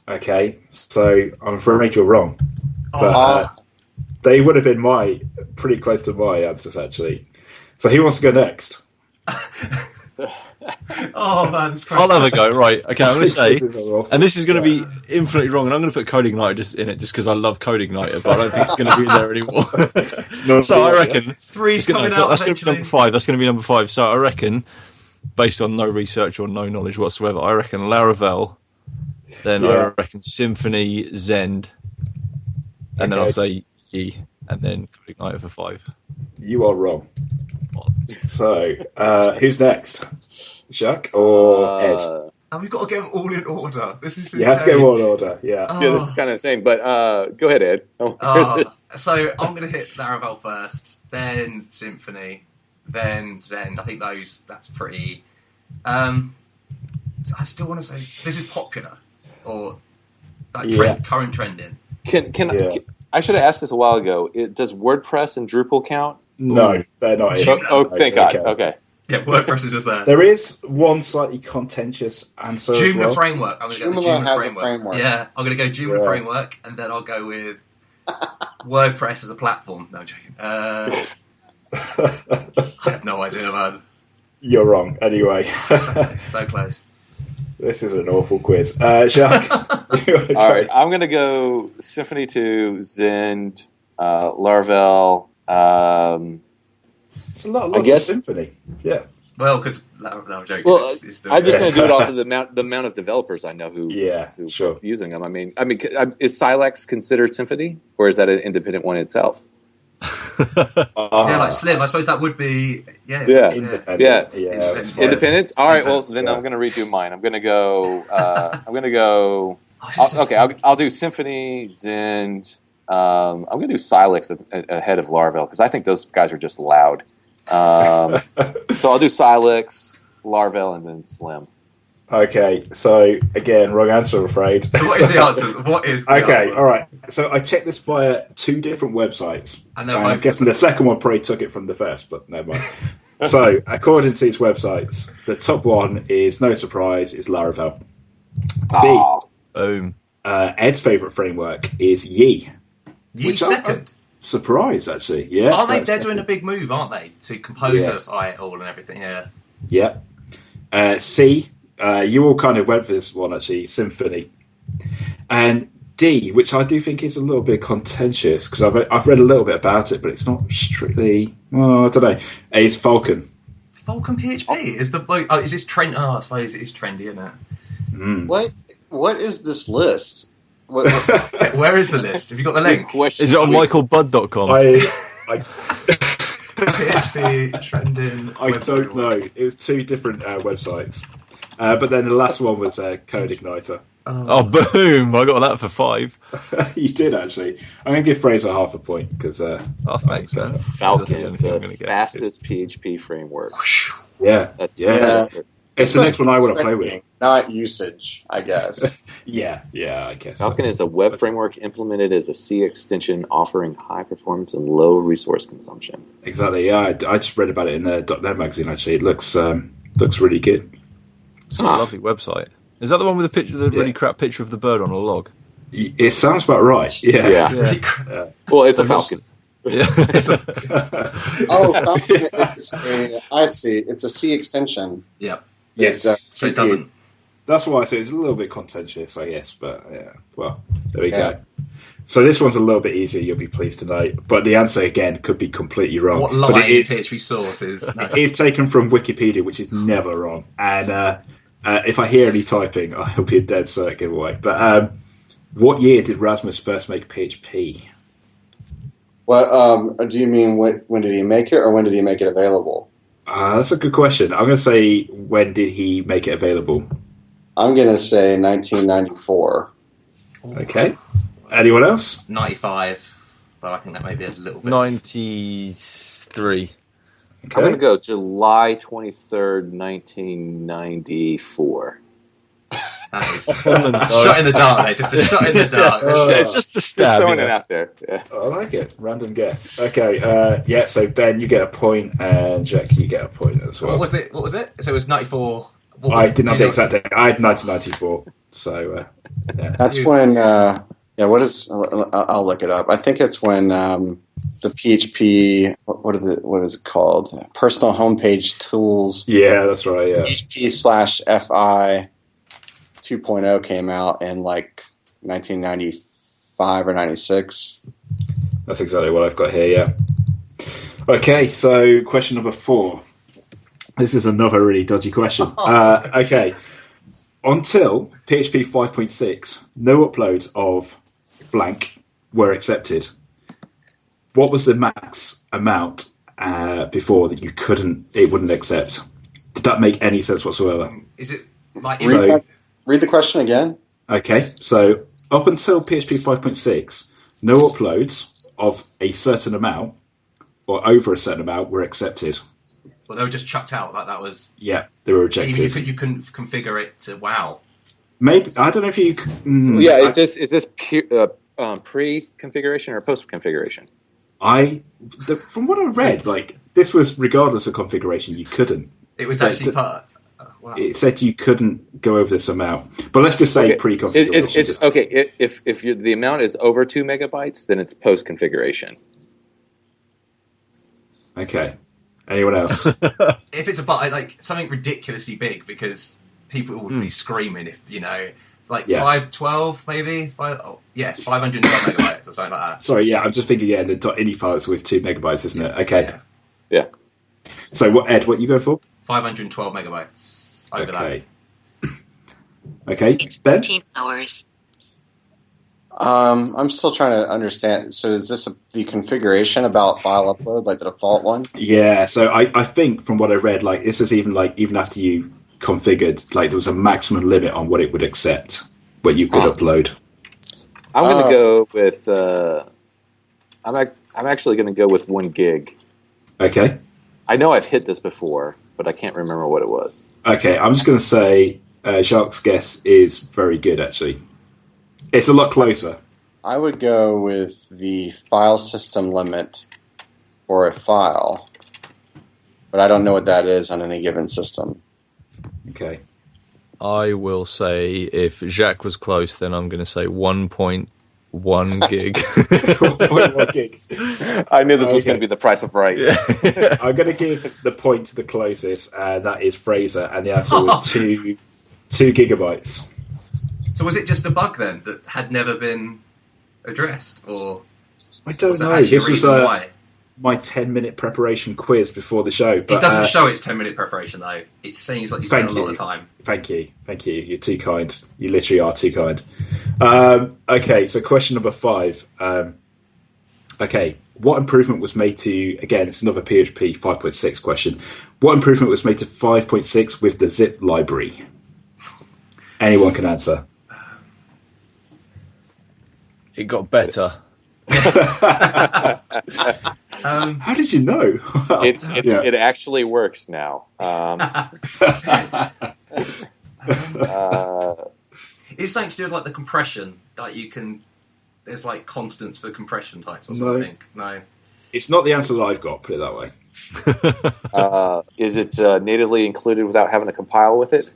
Okay, so I'm afraid you're wrong. But they would have been pretty close to my answers, actually. So who wants to go next? Oh, man. I'll have a go. Right. Okay, I'm going to say, and this is going to be infinitely wrong, and I'm going to put CodeIgniter in it just because I love CodeIgniter, but I don't think it's going to be in there anymore. So I reckon... Three's coming out that's going to be number 5. That's going to be number 5. So I reckon, based on no research or no knowledge whatsoever, I reckon Laravel, then I reckon Symfony, Zend, and then I'll say Ye, and then CodeIgniter for 5. You are wrong. So, who's next? Jacques or Ed? And we've got to get them all in order. This is insane. You have to get them all in order, yeah. Yeah, this is kind of insane, but go ahead, Ed. So I'm going to hit Laravel first, then Symfony, then Zend. I think that's pretty... I still want to say, this is popular, or current trending. I should have asked this a while ago. Does WordPress and Drupal count? No, they're not. Thank God. Okay. Yeah, WordPress is just there. There is one slightly contentious answer. Joomla framework. I'm going to go Joomla has framework. a framework. Yeah, I'm going to go Joomla framework, and then I'll go with WordPress as a platform. No, I'm joking. I have no idea, man. You're wrong. Anyway, so close. This is an awful quiz. Jacques? All right, I'm going to go Symfony 2, Zend, Laravel. It's a lot of Symfony. Yeah. Well, because no, I'm joking. Well, it's still I'm just going to do it off of the amount of developers I know who sure. using them. I mean, is Silex considered Symfony, or is that an independent one itself? Like Slim. I suppose that would be independent. Independent. All right. Well, then I'm going to redo mine. I'm going to go. I'll do Symfony, Zend. I'm going to do Silex ahead of Laravel because I think those guys are just loud. So I'll do Silex, Laravel, and then Slim. Okay, so again, wrong answer, I'm afraid. So what is the answer? Okay, all right. So I checked this via 2 different websites. And I'm guessing the second one probably took it from the first, but never mind. So according to these websites, the top one is, no surprise, is Laravel. Boom. Ed's favourite framework is Ye. Ye second? Surprise, actually. Yeah. Aren't they? They're doing a big move, aren't they? To composerify it all and everything, yeah. C, you all kind of went for this one, actually, Symfony. And D, which I do think is a little bit contentious, because I've read a little bit about it, but it's not strictly, I don't know, is Falcon. Vulkan PHP is the boat. Oh, is this trend? Oh, I suppose it is trendy, isn't it? What is this list? Where is the list? Have you got the link? Is it on michaelbudd.com? PHP trending. I don't know. It was two different websites. But then the last one was Code Igniter. Oh, boom! I got that for 5. You did, actually. I'm going to give Fraser half a point because... thanks, man. Falcon, the fastest PHP framework. Yeah. Yeah. It's the next one I want to play with. Not usage, I guess. Yeah, I guess. Falcon is a web framework implemented as a C extension offering high performance and low resource consumption. Exactly, yeah. I just read about it in the .NET magazine, actually. It looks really good. It's a lovely website. Is that the one with the really crap picture of the bird on a log? It sounds about right, yeah. Well, it's a Falcon. Yeah. Falcon, I see. It's a C extension. Yep. Yes. So it doesn't. That's why I say it's a little bit contentious, I guess. But, yeah, well, there we go. So this one's a little bit easier, you'll be pleased to know. But the answer, again, could be completely wrong. What line PHP source is... No. It is taken from Wikipedia, which is never wrong. And if I hear any typing, I'll be a dead cert giveaway. But what year did Rasmus first make PHP? Well, do you mean when did he make it, or when did he make it available? That's a good question. I'm going to say, when did he make it available? I'm going to say 1994. Okay. Anyone else? 95. But I think that may be a little bit... 93. Okay. I'm going to go July 23rd, 1994. That is shot in the dark, mate. Just a shot in the dark. Just a stab. Throwing it out there. Yeah. I like it. Random guess. Okay. So Ben, you get a point, and Jack, you get a point as well. What was it? So it was 94. I didn't have the exact date. I had 1994. So that's when. What is? I'll look it up. I think it's when the PHP. What is it called? Personal homepage tools. Yeah, that's right. Yeah. PHP/FI 2.0 came out in like 1995 or 96. That's exactly what I've got here. Yeah. Okay, so question number 4. This is another really dodgy question. Okay. Until PHP 5.6, no uploads of blank were accepted. What was the max amount before that it wouldn't accept? Did that make any sense whatsoever? Is it like... Read the question again. Okay, so up until PHP 5.6, no uploads of a certain amount or over a certain amount were accepted. Well, they were just chucked out. Like that was... Yeah, they were rejected. Even you couldn't configure it to WoW. Maybe, I don't know if you... is this pre-configuration or post-configuration? From what I read, this was regardless of configuration, you couldn't. It was actually part... Wow. It said you couldn't go over this amount. But let's just say pre-configuration. If the amount is over 2 megabytes, then it's post-configuration. Okay. Anyone else? If it's about something ridiculously big, because people would be screaming if, 512 maybe? 512 megabytes or something like that. Sorry, I'm just thinking, the .ini file is always 2 megabytes, isn't it? Okay. Yeah. So, Ed, what you go for? 512 megabytes. Over that. Okay. It's 14 hours. I'm still trying to understand. So is this the configuration about file upload, like the default one? Yeah, so I think from what I read, this is even after you configured, there was a maximum limit on what it would accept, what you could upload. I'm going to go with, I'm actually going to go with 1 gig. Okay. I know I've hit this before, but I can't remember what it was. Okay, I'm just going to say Jacques' guess is very good, actually. It's a lot closer. I would go with the file system limit for a file, but I don't know what that is on any given system. Okay. I will say if Jacques was close, then I'm going to say 1.1 gig. 1.1 gig. I knew this was going to be the price of right. Yeah. I'm going to give the point to the closest, that is Fraser, and the answer was 2 gigabytes. So was it just a bug then that had never been addressed, or I don't know. This was why? my 10-minute preparation quiz before the show. But, it doesn't show it's 10-minute preparation, though. It seems like you spend a lot of time. Thank you. You're too kind. You literally are too kind. Okay, so question number 5. Okay, what improvement was made to, again, it's another PHP 5.6 question. What improvement was made to 5.6 with the zip library? Anyone can answer. It got better. How did you know? It actually works now. It's something to do with like the compression. Like you can, there's like constants for compression types or something. No, it's not the answer that I've got. Put it that way. Is it natively included without having to compile with it?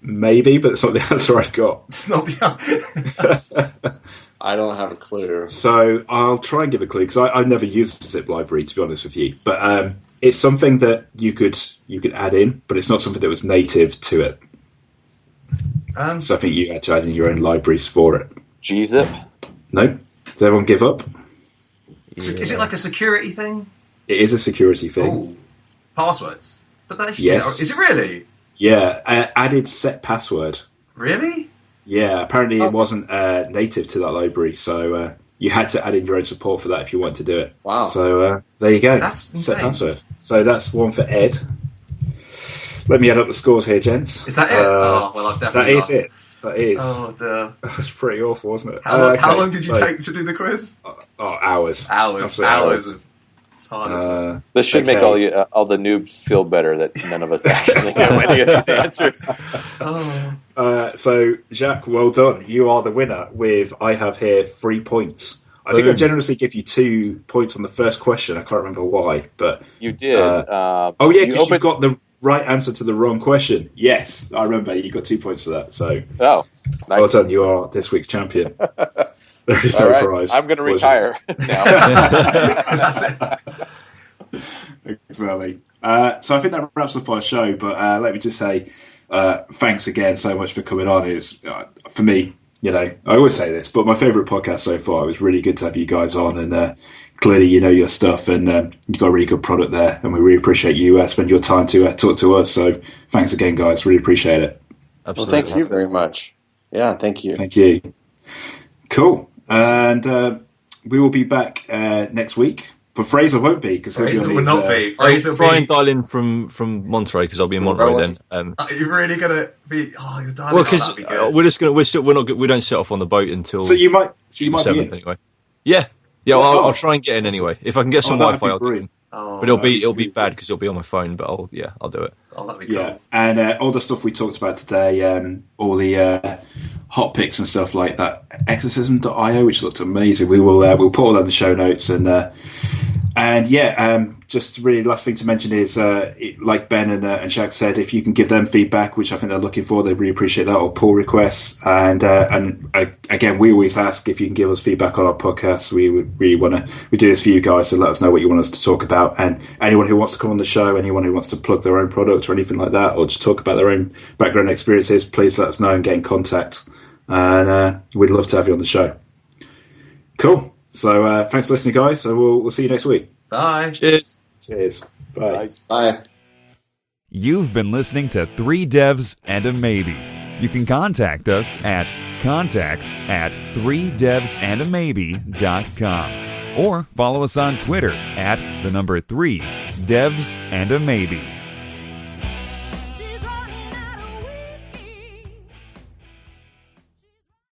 Maybe, but it's not the answer I've got. It's not the. I don't have a clue. So I'll try and give a clue because I've never used the zip library, to be honest with you. But it's something that you could add in, but it's not something that was native to it. So I think you had to add in your own libraries for it. gzip? No. Does everyone give up? Yeah. Is it like a security thing? It is a security thing. Ooh. Passwords? Yes. Is it really? Yeah. Added set password. Really? Yeah. Apparently it wasn't native to that library, so you had to add in your own support for that if you wanted to do it. Wow. So there you go. That's insane. Set password. So that's one for Ed. Let me add up the scores here, gents. Is that it? Well, I've definitely That is it. That is. Oh, dear. That's pretty awful, wasn't it? How long did you take to do the quiz? Hours. Hours. It's hard as well. This should make all the noobs feel better that none of us actually know any of these answers. So, Jacques, well done. You are the winner with, I have here, 3 points. I think I generously give you 2 points on the first question. I can't remember why, but... You did. Because you got the right answer to the wrong question. Yes, I remember. You got 2 points for that. So, nice. Well done. You are this week's champion. There is no prize. I'm going to retire now. That's it. Exactly. So I think that wraps up our show. But let me just say thanks again so much for coming on. It's for me, I always say this, but my favourite podcast so far. It was really good to have you guys on, and clearly you know your stuff, and you've got a really good product there, and we really appreciate you spend your time to talk to us. So thanks again, guys. Really appreciate it. Absolutely. Well, thank you very much. Yeah, thank you. Thank you. Cool. And we will be back next week. But Fraser won't be, because Fraser will not be. Fraser will try and dial in from Monterey, because I'll be in Monterey then. Are you really gonna be? Oh, you're dialing. Well, because we don't set off on the boat until. So you might be in. Anyway. Yeah. I'll try and get in anyway. If I can get some Wi-Fi, I'll get in. But it'll be bad because it'll be on my phone. But I'll do it. Oh, that'd be cool. Yeah, and all the stuff we talked about today, all the hot picks and stuff like that, exorcism.io, which looked amazing. We'll put all that in the show notes, just really the last thing to mention is, like Ben and Jacques said, if you can give them feedback, which I think they're looking for, they really appreciate that, or pull requests. And again, we always ask if you can give us feedback on our podcast. We really we do this for you guys, so let us know what you want us to talk about. And anyone who wants to come on the show, anyone who wants to plug their own product or anything like that, or just talk about their own background experiences, please let us know and get in contact. And we'd love to have you on the show. Cool. So thanks for listening, guys. So we'll see you next week. Bye. Cheers. Bye. Bye. You've been listening to 3 Devs and a Maybe. You can contact us at contact@3devsandamaybe.com or follow us on Twitter at 3devsandamaybe.